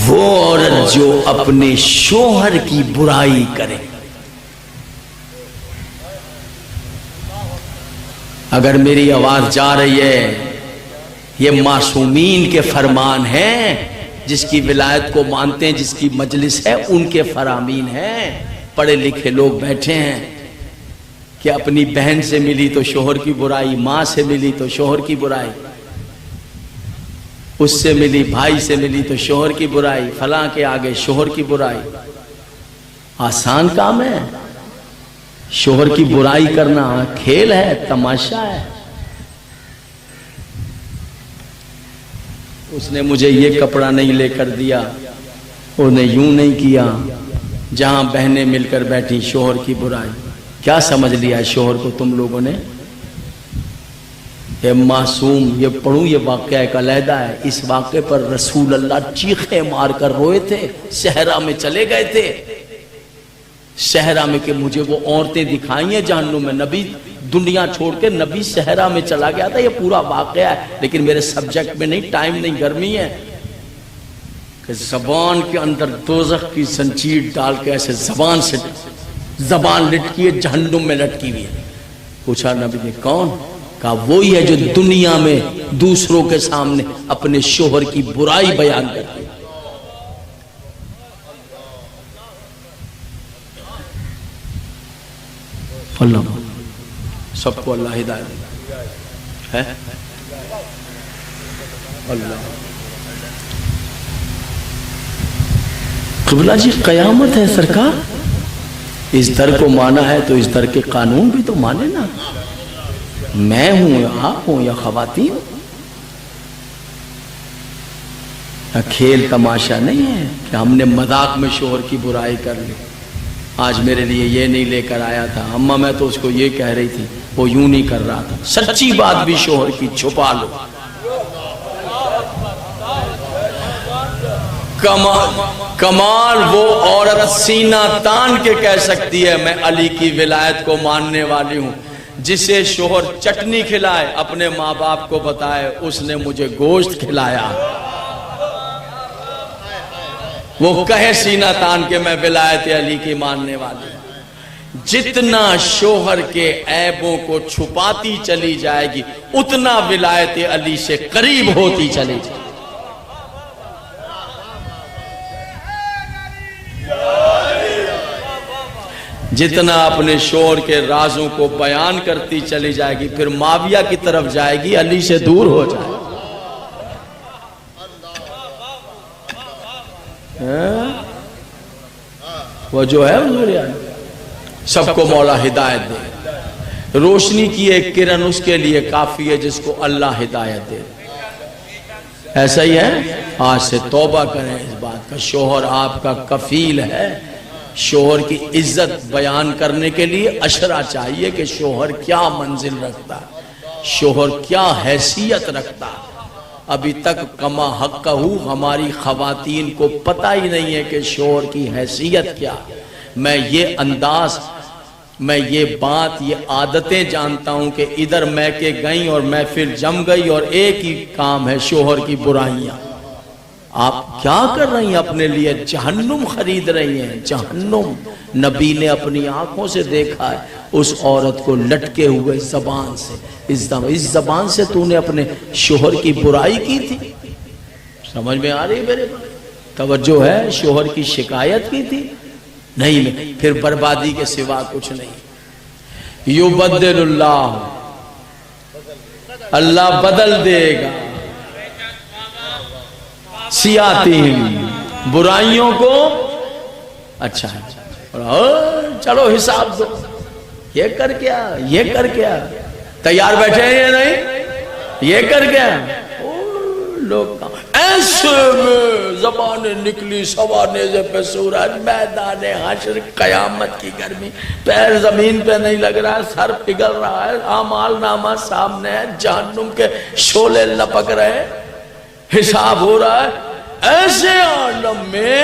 وہ عورت جو اپنے شوہر کی برائی کرے، اگر میری آواز جا رہی ہے، یہ معصومین کے فرمان ہیں، جس کی ولایت کو مانتے ہیں، جس کی مجلس ہے، ان کے فرامین ہیں۔ پڑھے لکھے لوگ بیٹھے ہیں کہ اپنی بہن سے ملی تو شوہر کی برائی، ماں سے ملی تو شوہر کی برائی، اس سے ملی، بھائی سے ملی تو شوہر کی برائی، فلاں کے آگے شوہر کی برائی۔ آسان کام ہے شوہر کی برائی کرنا؟ کھیل ہے، تماشا ہے۔ اس نے مجھے یہ کپڑا نہیں لے کر دیا، انہوں نے یوں نہیں کیا، جہاں بہنیں مل کر بیٹھی شوہر کی برائی۔ کیا سمجھ لیا شوہر کو تم لوگوں نے؟ یہ معصوم، یہ پڑھوں، یہ واقعہ ایک علیحدہ ہے۔ اس واقعے پر رسول اللہ چیخیں مار کر روئے تھے، صحرا میں چلے گئے تھے، صحرا میں، کہ مجھے وہ عورتیں دکھائی ہیں جہنم میں۔ نبی دنیا چھوڑ کے نبی صحرا میں چلا گیا تھا، یہ پورا واقعہ ہے، لیکن میرے سبجیکٹ میں نہیں، ٹائم نہیں، گرمی ہے، کہ زبان کے اندر دوزخ کی سنچیٹ ڈال کے ایسے زبان سے زبان لٹکی ہے، جہنم میں لٹکی ہوئی ہے۔ پوچھا نبی نے کون؟ کہا وہی ہے جو دنیا میں دوسروں کے سامنے اپنے شوہر کی برائی بیان کرتی ہے۔ اللہ سب کو اللہ ہدایت ہے۔ اللہ قبلہ جی قیامت ہے سرکار، اس در کو مانا ہے تو اس در کے قانون بھی تو مانے نا۔ میں ہوں یا آپ ہوں یا خواتین، کھیل تماشا نہیں ہے کہ ہم نے مذاق میں شوہر کی برائی کر لی۔ آج میرے لیے یہ نہیں لے کر آیا تھا، اماں میں تو اس کو یہ کہہ رہی تھی، وہ یوں نہیں کر رہا تھا۔ سچی بات بھی شوہر کی چھپا لو۔ کمال وہ عورت سینہ تان کے کہہ سکتی ہے میں علی کی ولایت کو ماننے والی ہوں، جسے شوہر چٹنی کھلائے، اپنے ماں باپ کو بتائے اس نے مجھے گوشت کھلایا، وہ کہے سینہ تان کے میں ولایت علی کی ماننے والی ہوں۔ جتنا شوہر کے عیبوں کو چھپاتی چلی جائے گی، اتنا ولایت علی سے قریب ہوتی چلی جائے گی۔ جتنا اپنے شوہر کے رازوں کو بیان کرتی چلی جائے گی، پھر معاویہ کی طرف جائے گی، علی سے دور ہو جائے گی۔ وہ جو ہے حضور سب کو مولا ہدایت دے، روشنی کی ایک کرن اس کے لیے کافی ہے جس کو اللہ ہدایت دے۔ ایسا ہی ہے، آج سے توبہ کریں اس بات کا، شوہر آپ کا کفیل ہے۔ شوہر کی عزت بیان کرنے کے لیے اشرا چاہیے کہ شوہر کیا منزل رکھتا ہے، شوہر کیا حیثیت رکھتا ہے۔ ابھی تک کما حق ہو ہماری خواتین کو پتہ ہی نہیں ہے کہ شوہر کی حیثیت کیا۔ میں یہ انداز، میں یہ بات، یہ عادتیں جانتا ہوں کہ ادھر میں کے گئیں اور محفل جم گئی اور ایک ہی کام ہے شوہر کی برائیاں۔ آپ کیا کر رہی ہیں اپنے لیے؟ جہنم خرید رہی ہیں، جہنم۔ نبی نے اپنی آنکھوں سے دیکھا ہے اس عورت کو لٹکے ہوئے زبان سے، اس زبان سے تو نے اپنے شوہر کی برائی کی تھی۔ سمجھ میں آ رہی میرے توجہ ہے؟ شوہر کی شکایت کی تھی؟ نہیں، پھر بربادی کے سوا کچھ نہیں۔ یبدل اللہ، اللہ بدل دے گا سیاتہم، برائیوں کو اچھا ہے، چلو حساب دو، یہ کر کیا، یہ کر کیا، تیار بیٹھے ہیں یا نہیں، یہ کر کیا، لوگ ایسے میں زبانیں نکلی سوانے پہ سورج، میدان حشر، قیامت کی گرمی، پیر زمین پہ نہیں لگ رہا ہے، سر پگھل رہا ہے، اعمال نامہ سامنے ہے، جہنم کے شعلے لپک رہے ہیں، حساب ہو رہا ہے۔ ایسے عالم میں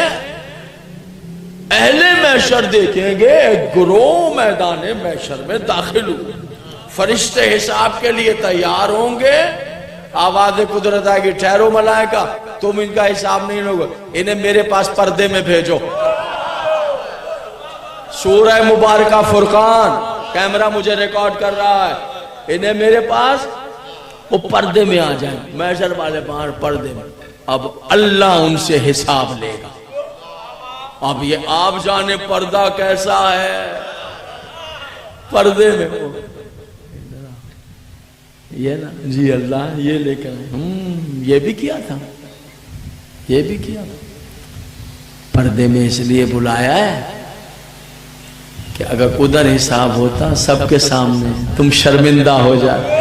اہل محشر دیکھیں گے ایک گروہ میدان محشر میں داخل ہوئے، فرشتے حساب کے لیے تیار ہوں گے، آواز قدرت آئے گی، ٹھہرو ملائکہ تم ان کا حساب نہیں لوگے، انہیں میرے پاس پردے میں بھیجو۔ سورہ مبارکہ فرقان، کیمرہ مجھے ریکارڈ کر رہا ہے، انہیں میرے پاس وہ پردے میں آ جائیں، محشر والے باہر پردے میں، اب اللہ ان سے حساب لے گا۔ اب یہ آپ جانے پردہ کیسا ہے، پردے میں وہ یہ نا جی اللہ یہ لے کر یہ بھی کیا تھا، یہ بھی کیا تھا۔ پردے میں اس لیے بلایا ہے کہ اگر ادھر حساب ہوتا سب کے سامنے تم شرمندہ ہو جاتے۔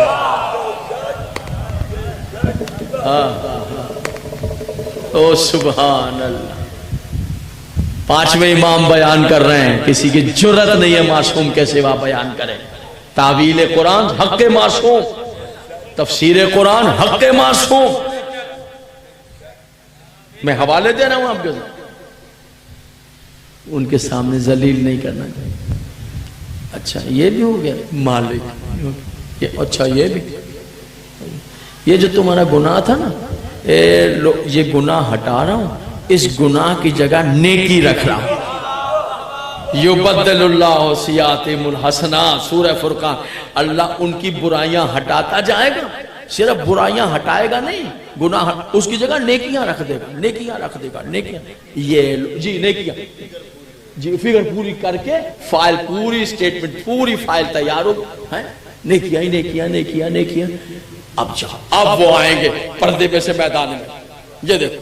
او سبحان اللہ۔ پانچویں امام بیان کر رہے ہیں، کسی کی جرت نہیں ہے معصوم کے سوا بیان کرے۔ تعویل قرآن حق معصوم، تفسیر قرآن حق معصوم۔ میں حوالے دے رہا ہوں آپ کے ساتھ، ان کے سامنے ذلیل نہیں کرنا چاہیے۔ اچھا یہ بھی ہو گیا مالک، اچھا یہ بھی، یہ جو تمہارا گناہ تھا نا، یہ گناہ ہٹا رہا ہوں، اس گناہ کی جگہ نیکی رکھ رہا ہوں۔ یبدل اللہ سیئاتہم الحسنات، سورہ فرقان۔ اللہ ان کی برائیاں ہٹاتا جائے گا، صرف برائیاں ہٹائے گا نہیں، گناہ اس کی جگہ نیکیاں رکھ دے گا، نیکیاں رکھ دے گا، نیکیاں۔ یہ جی نیکیاں جی فگر پوری کر کے فائل پوری اسٹیٹمنٹ پوری فائل تیار ہو ہے، نیکیاں ہی نیکیاں نیکیاں نیکیاں۔ اب وہ آئیں گے پردے پہ سے میدان میں، یہ دیکھو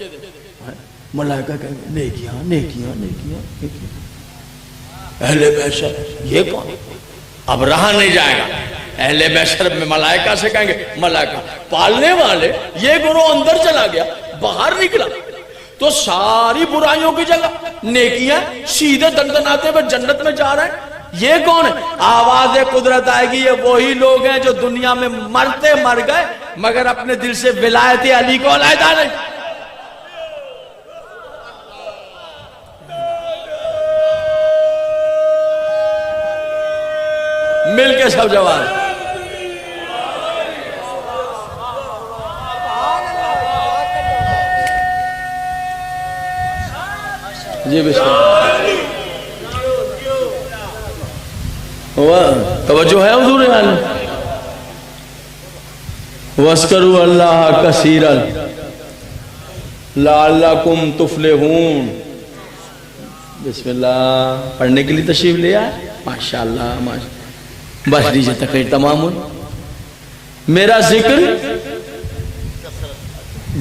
ملائکہ کہیں گے نیکیاں نیکیاں نیکیاں نیکیاں۔ اہل محشر یہ کون؟ اب رہا نہیں جائے گا، اہل محشر میں ملائکہ سے کہیں گے ملائکہ پالنے والے یہ گروہ اندر چلا گیا، باہر نکلا تو ساری برائیوں کی جگہ نیکیاں، سیدھے دندناتے ہوئے جنت میں جا رہے ہیں۔ یہ کون ہے؟ آواز قدرت آئے گی، یہ وہی لوگ ہیں جو دنیا میں مرتے مر گئے مگر اپنے دل سے ولایت علی کو علیحدہ نہیں۔ مل کے سب جواب جی بسم اللہ۔ توجہ ہے حضور عالم؟ وَاسْكَرُوا اللَّهَ كَثِيرًا لَعَلَّكُمْ تُفْلِحُونَ۔ بسم اللہ پڑھنے کے لیے تشریف لے آئے، ماشاءاللہ ماشاءاللہ۔ بس دیجئے تقریر تمام ہوئی۔ میرا ذکر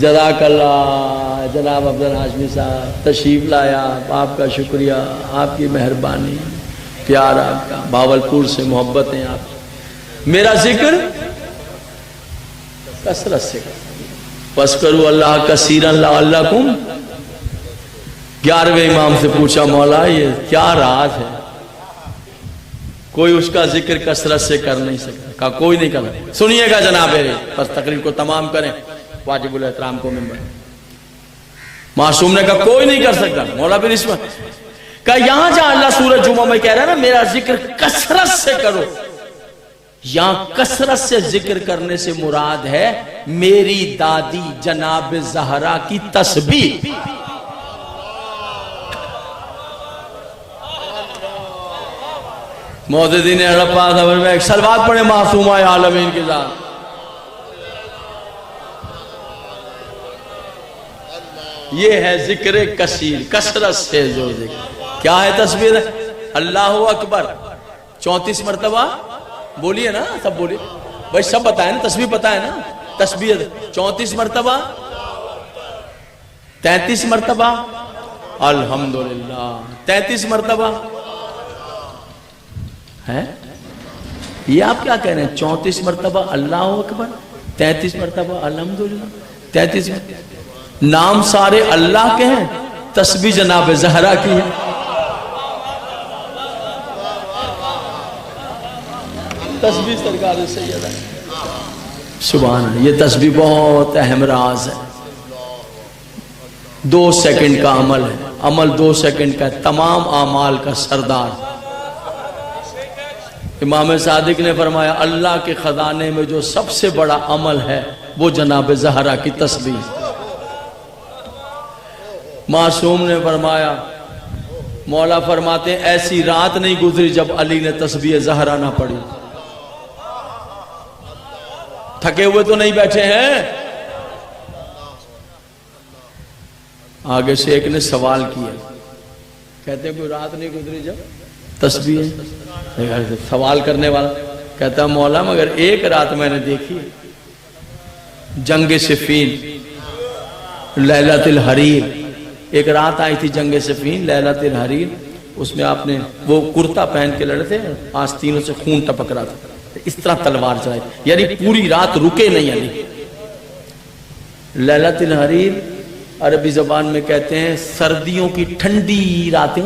جزاک اللہ جناب عبداللہ ہاشمی صاحب تشریف لایا، آپ کا شکریہ، آپ کی مہربانی، پیار آپ کا، باولپور سے محبت ہیں آپ۔ میرا ذکر کثرت سے وَاسْكَرُوا اللَّهَ كَثِيرًا لَعَلَّكُمْ۔ 11ویں امام سے پوچھا مولا یہ کیا راز ہے؟ کوئی اس کا ذکر کثرت سے کر نہیں سکتا، کہا کوئی نہیں کرنا۔ سنیے گا جناب، بس تقریر کو تمام کریں، واجب الاحترام کو ممبر۔ معصوم نے کہا کوئی نہیں کر سکتا، مولا پھر اس میں کہا یہاں جہاں اللہ سورہ جمعہ میں کہہ رہا ہے نا میرا ذکر کثرت سے کرو، یہاں کثرت سے ذکر کرنے سے مراد ہے میری دادی جناب زہرا کی تسبیح۔ معتدین ہڑپا خبر میں ایک سلوات پڑھے معصومہ عالمین کے ساتھ۔ یہ ہے ذکر کثیر، کثرت سے جو ذکر۔ کیا ہے تسبیح؟ اللہ اکبر 34 مرتبہ بولیے نا، سب بولیے بھائی، سب بتائیں نا، تسبیح پتہ ہے نا؟ تسبیح 34 مرتبہ، 33 مرتبہ الحمدللہ، 33 مرتبہ ہے۔ یہ آپ کیا کہہ رہے ہیں؟ 34 مرتبہ اللہ اکبر، 33 مرتبہ الحمدللہ، 33 مرتبہ۔ نام سارے اللہ کے ہیں، تسبیح جناب زہرا کی ہے۔ تسبیح سرکار سیدہ سبحان اللہ۔ یہ تسبیح بہت اہم راز ہے، 2 سیکنڈ کا عمل ہے، عمل 2 سیکنڈ کا ہے، تمام اعمال کا سردار۔ امام صادق نے فرمایا اللہ کے خزانے میں جو سب سے بڑا عمل ہے وہ جناب زہرا کی تسبیح۔ معصوم نے فرمایا، مولا فرماتے ہیں ایسی رات نہیں گزری جب علی نے تسبیح زہرا نہ پڑھی۔ تھکے ہوئے تو نہیں بیٹھے ہیں. آگے سے ایک نے سوال کیا, کہتے ہیں کوئی رات نہیں گزری جب تسبیح ہے؟ سوال کرنے والا کہتا ہے مولا مگر ایک رات میں نے دیکھی جنگ صفین لیلۃ الحریر, ایک رات آئی تھی جنگ صفین لیلۃ الحریر, اس میں آپ نے وہ کرتا پہن کے لڑے تھے, آستینوں سے خون ٹپک رہا تھا, اس طرح تلوار چلائی, یعنی پوری رات رکے نہیں. علی لیلۃ الحریر عربی زبان میں کہتے ہیں سردیوں کی ٹھنڈی راتیں,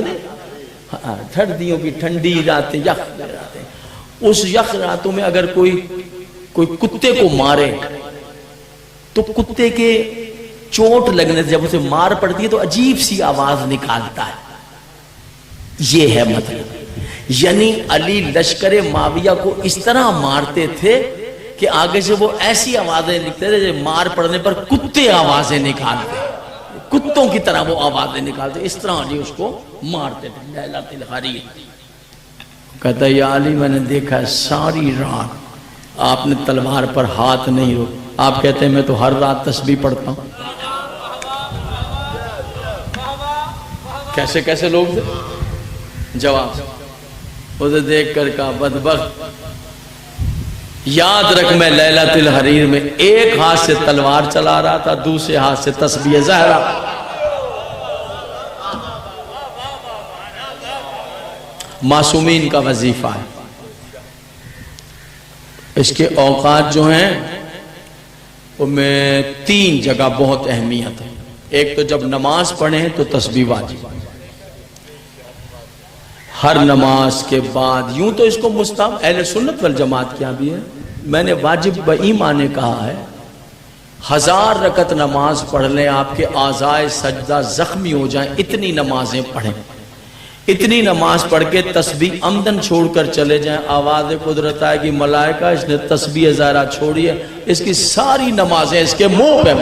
سردیوں کی ٹھنڈی راتیں, یخ راتیں. اس یخ راتوں میں اگر کوئی کتے کو مارے تو کتے کے چوٹ لگنے سے جب اسے مار پڑتی ہے تو عجیب سی آواز نکالتا ہے. یہ ہے مطلب, یعنی علی لشکر معاویہ کو اس طرح مارتے تھے کہ آگے سے وہ ایسی آوازیں نکلتے تھے جیسے مار پڑنے پر کتے آوازیں نکالتے, کتوں کی طرح وہ آوازیں نکالتے, اس طرح علی اس کو مارتے تھے. لیلۃ الحریر. کہتا ہے یا علی میں نے دیکھا ساری رات آپ نے تلوار پر ہاتھ نہیں روکا. آپ کہتے ہیں میں تو ہر رات تسبیح پڑھتا ہوں. کیسے کیسے لوگ تھے؟ جواب اسے دیکھ کر کہا بدبخت یاد رکھ میں لیلۃ الحریر میں ایک ہاتھ سے تلوار چلا رہا تھا, دوسرے ہاتھ سے تسبیح زہرا. معصومین کا وظیفہ ہے. اس کے اوقات جو ہیں ان میں 3 جگہ بہت اہمیت ہے. ایک تو جب نماز پڑھیں تو تسبیح واجب, ہر نماز کے بعد. یوں تو اس کو مستحب اہل سنت والجماعت کیا بھی ہے, میں نے واجب بایمان نے کہا ہے 1000 رکعت نماز پڑھ لیں, آپ کے اعضائے سجدہ زخمی ہو جائیں, اتنی نمازیں پڑھیں. اتنی نماز پڑھ کے تسبیح عمدن چھوڑ کر چلے جائیں, آواز قدرت آئے گی ملائکہ اس نے تسبیح زہرا چھوڑی ہے, اس کی ساری نمازیں اس کے منہ پہ.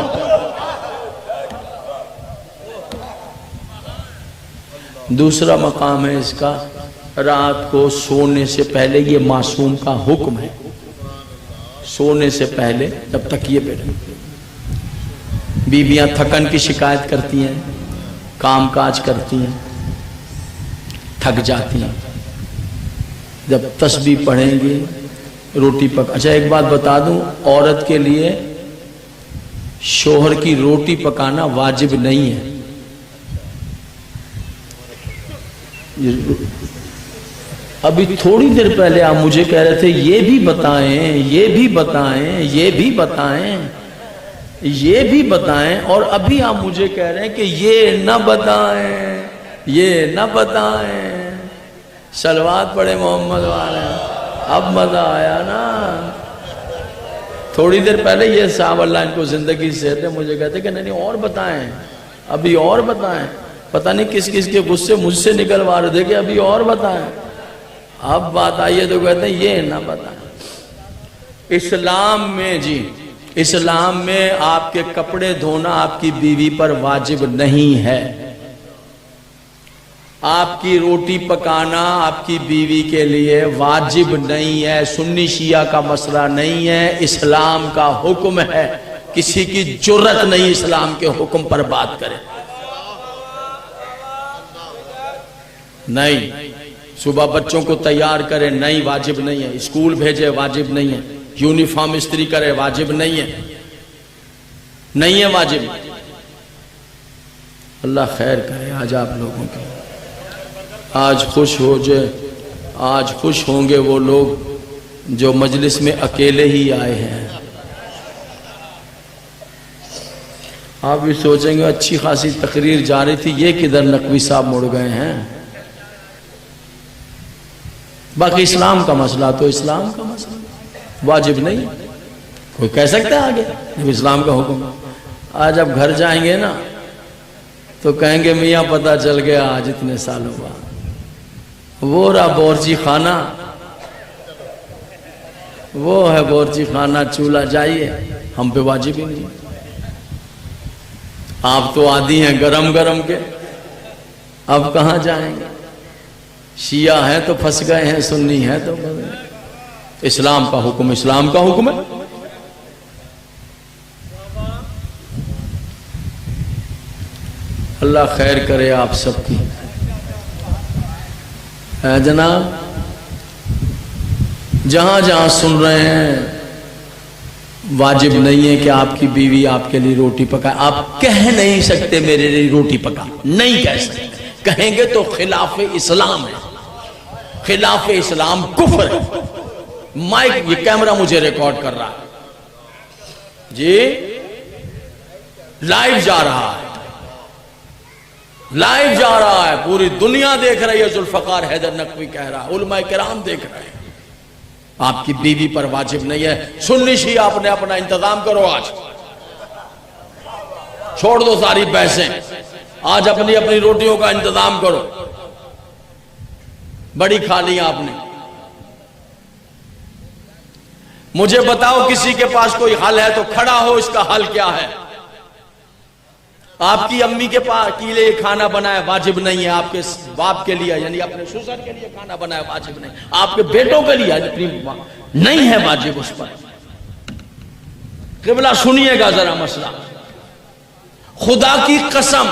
دوسرا مقام ہے اس کا, رات کو سونے سے پہلے, یہ معصوم کا حکم ہے, سونے سے پہلے جب تکیے پہ رہیں. بیویاں تھکن کی شکایت کرتی ہیں, کام کاج کرتی ہیں, تھک جاتی ہیں, جب تسبیح پڑھیں گی روٹی اچھا ایک بات بتا دوں, عورت کے لیے شوہر کی روٹی پکانا واجب نہیں ہے. ابھی تھوڑی دیر پہلے آپ مجھے کہہ رہے تھے یہ بھی بتائیں, یہ بھی بتائیں, یہ بھی بتائیں, یہ بھی بتائیں, اور ابھی آپ مجھے کہہ رہے ہیں کہ یہ نہ بتائیں, یہ نہ بتائیں. صلوات پڑھے محمد والے, اب مزہ آیا نا. تھوڑی دیر پہلے یہ صاحب اللہ ان کو زندگی سے تھے, مجھے کہتے کہ نہیں اور بتائیں, ابھی اور بتائیں. پتہ نہیں کس کس کے غصے مجھ سے نکلوا رہے تھے کہ ابھی اور بتائیں. اب بات آئیے تو کہتے ہیں یہ نہ بتائیں. اسلام میں جی, اسلام میں آپ کے کپڑے دھونا آپ کی بیوی پر واجب نہیں ہے. آپ کی روٹی پکانا آپ کی بیوی کے لیے واجب نہیں ہے. سنی شیعہ کا مسئلہ نہیں ہے, اسلام کا حکم ہے. کسی کی جرت نہیں اسلام کے حکم پر بات کرے. نہیں, صبح بچوں کو تیار کرے, نہیں واجب نہیں ہے. اسکول بھیجے, واجب نہیں ہے. یونیفارم استری کرے, واجب نہیں ہے, نہیں ہے واجب. اللہ خیر کرے آج آپ لوگوں کے, آج خوش ہو جائے, آج خوش ہوں گے وہ لوگ جو مجلس میں اکیلے ہی آئے ہیں. آپ بھی سوچیں گے اچھی خاصی تقریر جاری تھی, یہ کدھر نقوی صاحب مڑ گئے ہیں. باقی اسلام کا مسئلہ تو اسلام کا مسئلہ, واجب نہیں. کوئی کہہ سکتا ہے آگے جب اسلام کا حکم. آج اب گھر جائیں گے نا تو کہیں گے میاں پتہ چل گیا آج اتنے سالوں بعد, وہ رہا بورچی خانہ, وہ ہے بورچی خانہ, چولہا جائیے, ہم پہ واجب ہی نہیں. آپ تو عادی ہیں گرم گرم کے, اب کہاں جائیں گے. شیعہ ہیں تو پھنس گئے ہیں, سنی ہیں تو اسلام کا حکم, اسلام کا حکم ہے. اللہ خیر کرے آپ سب کی. جناب جہاں جہاں سن رہے ہیں واجب نہیں ہے کہ آپ کی بیوی آپ کے لیے روٹی پکائے. آپ کہہ نہیں سکتے میرے لیے روٹی پکا, نہیں کہہ سکتے. کہیں گے تو خلاف اسلام ہے, خلاف اسلام کفر ہے. مائک یہ کیمرہ مجھے ریکارڈ کر رہا ہے جی, لائیو جا رہا ہے, لائیو جا رہا ہے, پوری دنیا دیکھ رہی ہے. ذوالفقار حیدر نقوی کہہ رہا ہے, علماء کرام دیکھ رہے ہیں. آپ کی بیوی پر واجب نہیں ہے. سنی شیعہ آپ نے اپنا انتظام کرو, آج چھوڑ دو ساری بحثیں, آج اپنی اپنی روٹیوں کا انتظام کرو. بڑی کھا لی آپ نے. مجھے بتاؤ کسی کے پاس کوئی حل ہے تو کھڑا ہو, اس کا حل کیا ہے؟ آپ کی امی کے پاس کے لیے کھانا بنایا واجب نہیں ہے, آپ کے باپ کے لیے یعنی اپنے سسر کے لیے کھانا بنایا واجب نہیں, آپ کے بیٹوں کے لیے نہیں ہے واجب اس پر. قبلہ سنیے گا ذرا مسئلہ, خدا کی قسم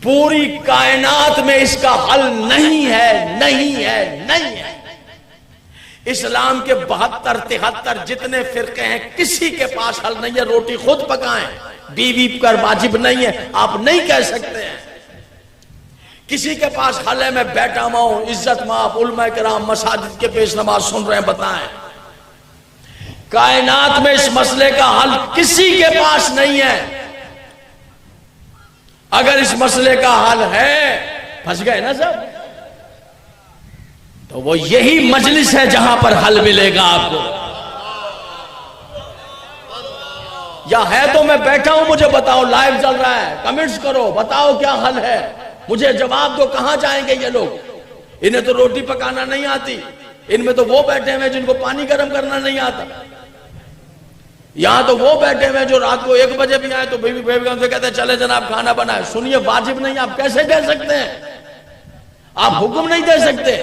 پوری کائنات میں اس کا حل نہیں ہے, نہیں ہے, نہیں ہے. اسلام کے 72-73 جتنے فرقے ہیں کسی کے پاس حل نہیں ہے. روٹی خود پکائیں, بیوی پر واجب نہیں ہے, آپ نہیں کہہ سکتے ہیں. کسی کے پاس حل ہے میں بیٹھا ہوں, عزت مآب علماء کرام مساجد کے پیش نماز سن رہے ہیں, بتائیں. کائنات میں اس مسئلے کا حل کسی کے پاس نہیں ہے. اگر اس مسئلے کا حل ہے, پھنس گئے نا سب, تو وہ یہی مجلس ہے جہاں پر حل ملے گا آپ کو. یا ہے تو میں بیٹھا ہوں, مجھے بتاؤ, لائیو چل رہا ہے, کمنٹس کرو, بتاؤ کیا حل ہے, مجھے جواب دو. کہاں جائیں گے یہ لوگ؟ انہیں تو روٹی پکانا نہیں آتی, ان میں تو وہ بیٹھے ہوئے جن کو پانی گرم کرنا نہیں آتا. یہاں تو وہ بیٹھے ہوئے جو رات کو 1 بجے بھی آئے تو بیوی سے کہتے ہیں چلے جناب کھانا بنائے. سنیے واجب نہیں, آپ کیسے کہہ سکتے ہیں؟ آپ حکم نہیں دے سکتے.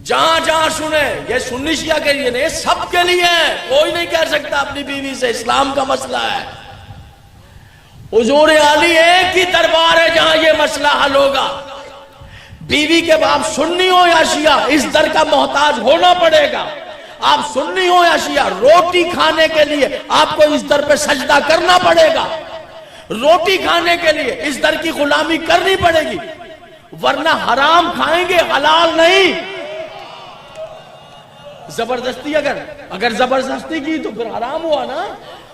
جہاں جہاں سنیں, یہ سنی شیعہ کے لیے نہیں, سب کے لیے ہے. کوئی نہیں کہہ سکتا اپنی بیوی سے, اسلام کا مسئلہ ہے. حضور علی ایک ہی دربار ہے جہاں یہ مسئلہ حل ہوگا. بیوی کے باپ سنی ہو یا شیعہ, اس در کا محتاج ہونا پڑے گا. آپ سنی ہو یا شیعہ, روٹی کھانے کے لیے آپ کو اس در پہ سجدہ کرنا پڑے گا. روٹی کھانے کے لیے اس در کی غلامی کرنی پڑے گی, ورنہ حرام کھائیں گے, حلال نہیں. زبردستی اگر زبردستی کی تو پھر حرام ہوا نا.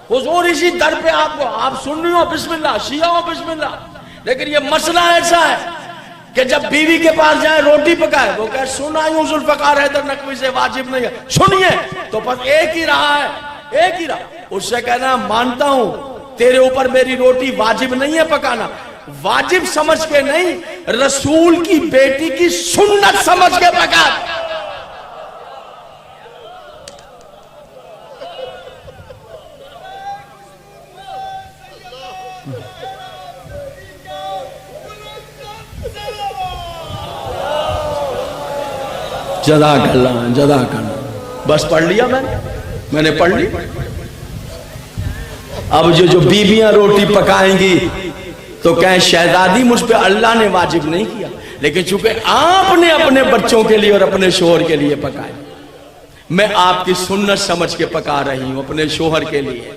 حضور اسی در پہ آپ کو, آپ سنی ہو بسم اللہ, شیعہ ہو بسم اللہ. لیکن یہ مسئلہ ایسا ہے کہ جب بیوی کے پاس جائے روٹی پکائے, وہ کہے سنا ہوں ذوالفقار حیدر نقوی سے واجب نہیں ہے, سنیے تو بس ایک ہی رہا ہے, ایک ہی رہا. اس سے کہنا مانتا ہوں تیرے اوپر میری روٹی واجب نہیں ہے پکانا, واجب سمجھ کے نہیں, رسول کی بیٹی کی سنت سمجھ کے پکا. جزاک اللہ, جزاک اللہ. بس پڑھ لیا میں نے پڑھ لی. اب جو بیویاں روٹی پکائیں گی تو کہیں شہزادی مجھ پہ اللہ نے واجب نہیں کیا, لیکن چونکہ آپ نے اپنے بچوں کے لیے اور اپنے شوہر کے لیے پکائے, میں آپ کی سنت سمجھ کے پکا رہی ہوں اپنے شوہر کے لیے.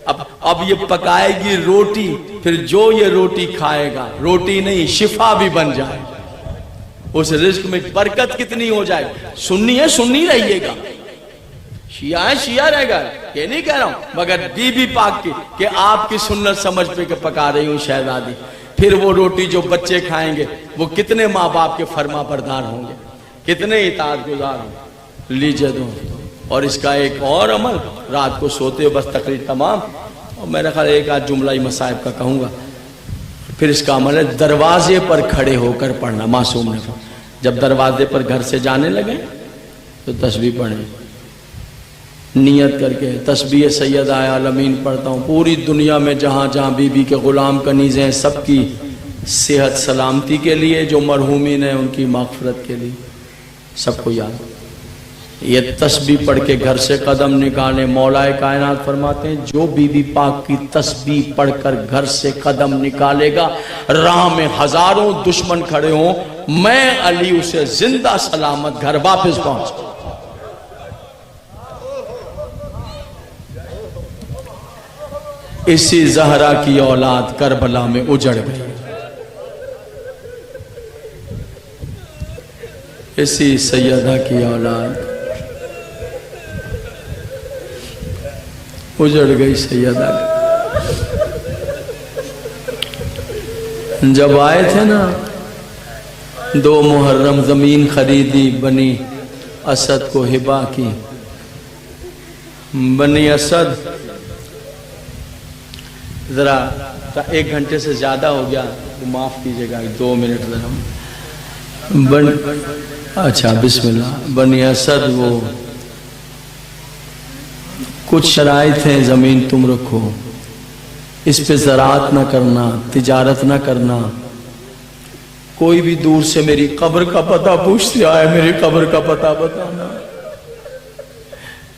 اب یہ پکائے گی روٹی, پھر جو یہ روٹی کھائے گا, روٹی نہیں شفا بھی بن جائے, اس رزق میں برکت کتنی ہو جائے. سنی ہے سنی رہیے گا, شیعہ ہے شیعہ رہے گا, یہ نہیں کہہ رہا ہوں, مگر بی بی پاک کی کہ آپ کی سنت سمجھ پہ کہ پکا رہی ہوں شہزادی. پھر وہ روٹی جو بچے کھائیں گے وہ کتنے ماں باپ کے فرما بردار ہوں گے, کتنے اطاعت گزار ہوں گے. لیجئے دو. اور اس کا ایک اور عمل, رات کو سوتے ہو بس تقریر تمام, اور میرا خیال ایک آدھ جملہ ہی مصائب کا کہوں گا. پھر اس کا عمل ہے دروازے پر کھڑے ہو کر پڑھنا. معصوم نے جب دروازے پر گھر سے جانے لگے تو تسبیح پڑھیں, نیت کر کے تسبیح سیدہ عالمین پڑھتا ہوں. پوری دنیا میں جہاں جہاں بی بی کے غلام کنیزیں ہیں, سب کی صحت سلامتی کے لیے, جو مرحومین ہیں ان کی مغفرت کے لیے, سب کو یاد. یہ تسبیح پڑھ کے گھر سے قدم نکالے. مولا کائنات فرماتے ہیں جو بی بی پاک کی تسبیح پڑھ کر گھر سے قدم نکالے گا راہ میں ہزاروں دشمن کھڑے ہوں میں علی اسے زندہ سلامت گھر واپس پہنچ. اسی زہرا کی اولاد کربلا میں اجڑ گئی. اسی سیدہ کی اولاد اجڑ گئی. سیدہ جب آئے تھے نا 2 محرم زمین خریدی بنی اسد کو ہبا کی. بنی اسد ذرا 1 گھنٹے سے زیادہ ہو گیا تو معاف کیجئے گا 2 منٹ ذرا. اچھا بسم اللہ. بنی اسد وہ کچھ شرائط ہیں زمین تم رکھو اس پہ زراعت نہ کرنا تجارت نہ کرنا. کوئی بھی دور سے میری قبر کا پتہ پوچھتے آئے میری قبر کا پتہ بتانا.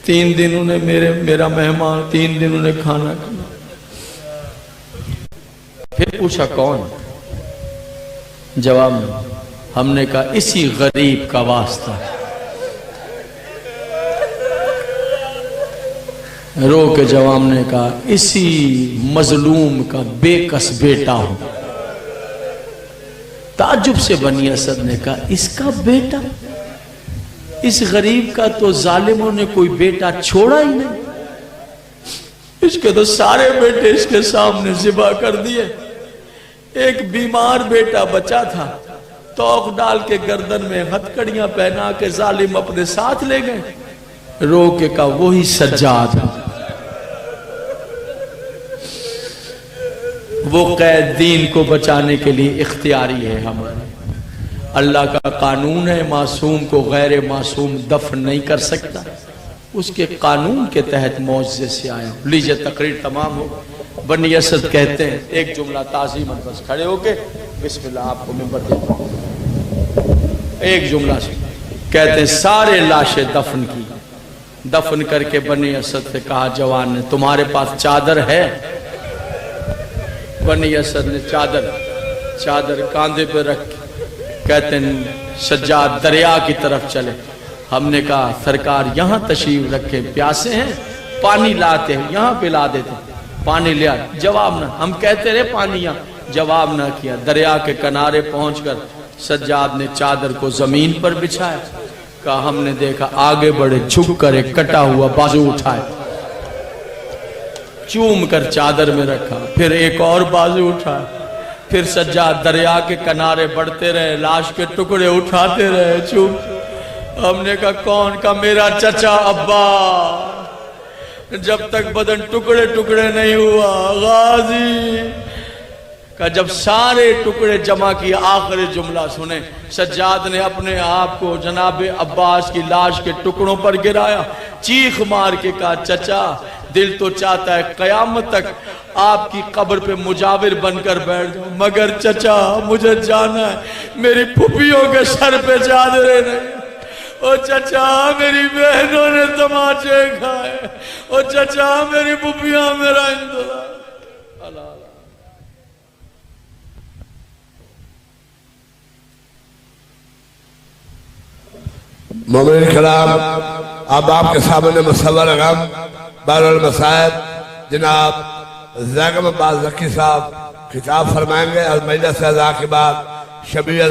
3 دن انہیں میرا مہمان 3 دن انہیں کھانا کھانا. پھر پوچھا کون؟ جواب میں ہم نے کہا اسی غریب کا واسطہ. رو کے جواب نے کہا اسی مظلوم کا بے کس بیٹا ہوں. تعجب سے بنی اسد نے کہا اس کا بیٹا؟ اس غریب کا تو ظالموں نے کوئی بیٹا چھوڑا ہی نہیں. اس کے تو سارے بیٹے اس کے سامنے ذبح کر دیے. ایک بیمار بیٹا بچا تھا توق ڈال کے گردن میں ہتھکڑیاں پہنا کے ظالم اپنے ساتھ لے گئے. رو کے کہا وہی سجاد وہ قید دین کو بچانے کے لیے اختیاری ہے. ہمارے اللہ کا قانون ہے معصوم کو غیر معصوم دفن نہیں کر سکتا. اس کے قانون کے تحت معجزے سے آیا. لیجئے تقریر تمام ہو. بنی اسد کہتے ہیں ایک جملہ تعظیماً بس کھڑے ہو کے بسم اللہ آپ کو منبر دیتا ہوں. ایک جملہ سے کہتے ہیں سارے لاشیں دفن کی. دفن کر کے بنی اسد سے کہا جوان نے تمہارے پاس چادر ہے؟ بنی اسد نے چادر کاندھے پہ رکھ کہتے ہیں سجاد دریا کی طرف چلے. ہم نے کہا سرکار یہاں تشریف رکھے پیاسے ہیں پانی لاتے ہیں یہاں پلا دیتے پانی لیا. جواب نہ. ہم کہتے رہے پانی یہاں جواب نہ کیا. دریا کے کنارے پہنچ کر سجاد نے چادر کو زمین پر بچھایا. کہا ہم نے دیکھا آگے بڑھے جھک کر ایک کٹا ہوا بازو اٹھائے چوم کر چادر میں رکھا. پھر ایک اور بازو اٹھایا. پھر سجاد دریا کے کنارے بڑھتے رہے لاش کے ٹکڑے اٹھاتے رہے چوم. ہم نے کہا کون؟ کا میرا چچا ابا. جب تک بدن ٹکڑے ٹکڑے نہیں ہوا غازی کا جب سارے ٹکڑے جمع کیا آخری جملہ سنیں. سجاد نے اپنے آپ کو جناب عباس کی لاش کے ٹکڑوں پر گرایا. چیخ مار کے کہا چچا دل تو چاہتا ہے قیامت تک آپ کی قبر پہ مجاور بن کر بیٹھ جاؤں مگر چچا مجھے جانا ہے میری پھپھیوں کے سر پہ چادریں نہیں. او چچا میری بہنوں نے تماچے کھائے. او چچا میری پھپھیاں میرا انتظار. مومن کرام اب آپ کے سامنے مصور غم بار المصائب جناب زیغم عباس ذکی صاحب خطاب فرمائیں گے. اور مجلس اعزاز کے بعد شبیہ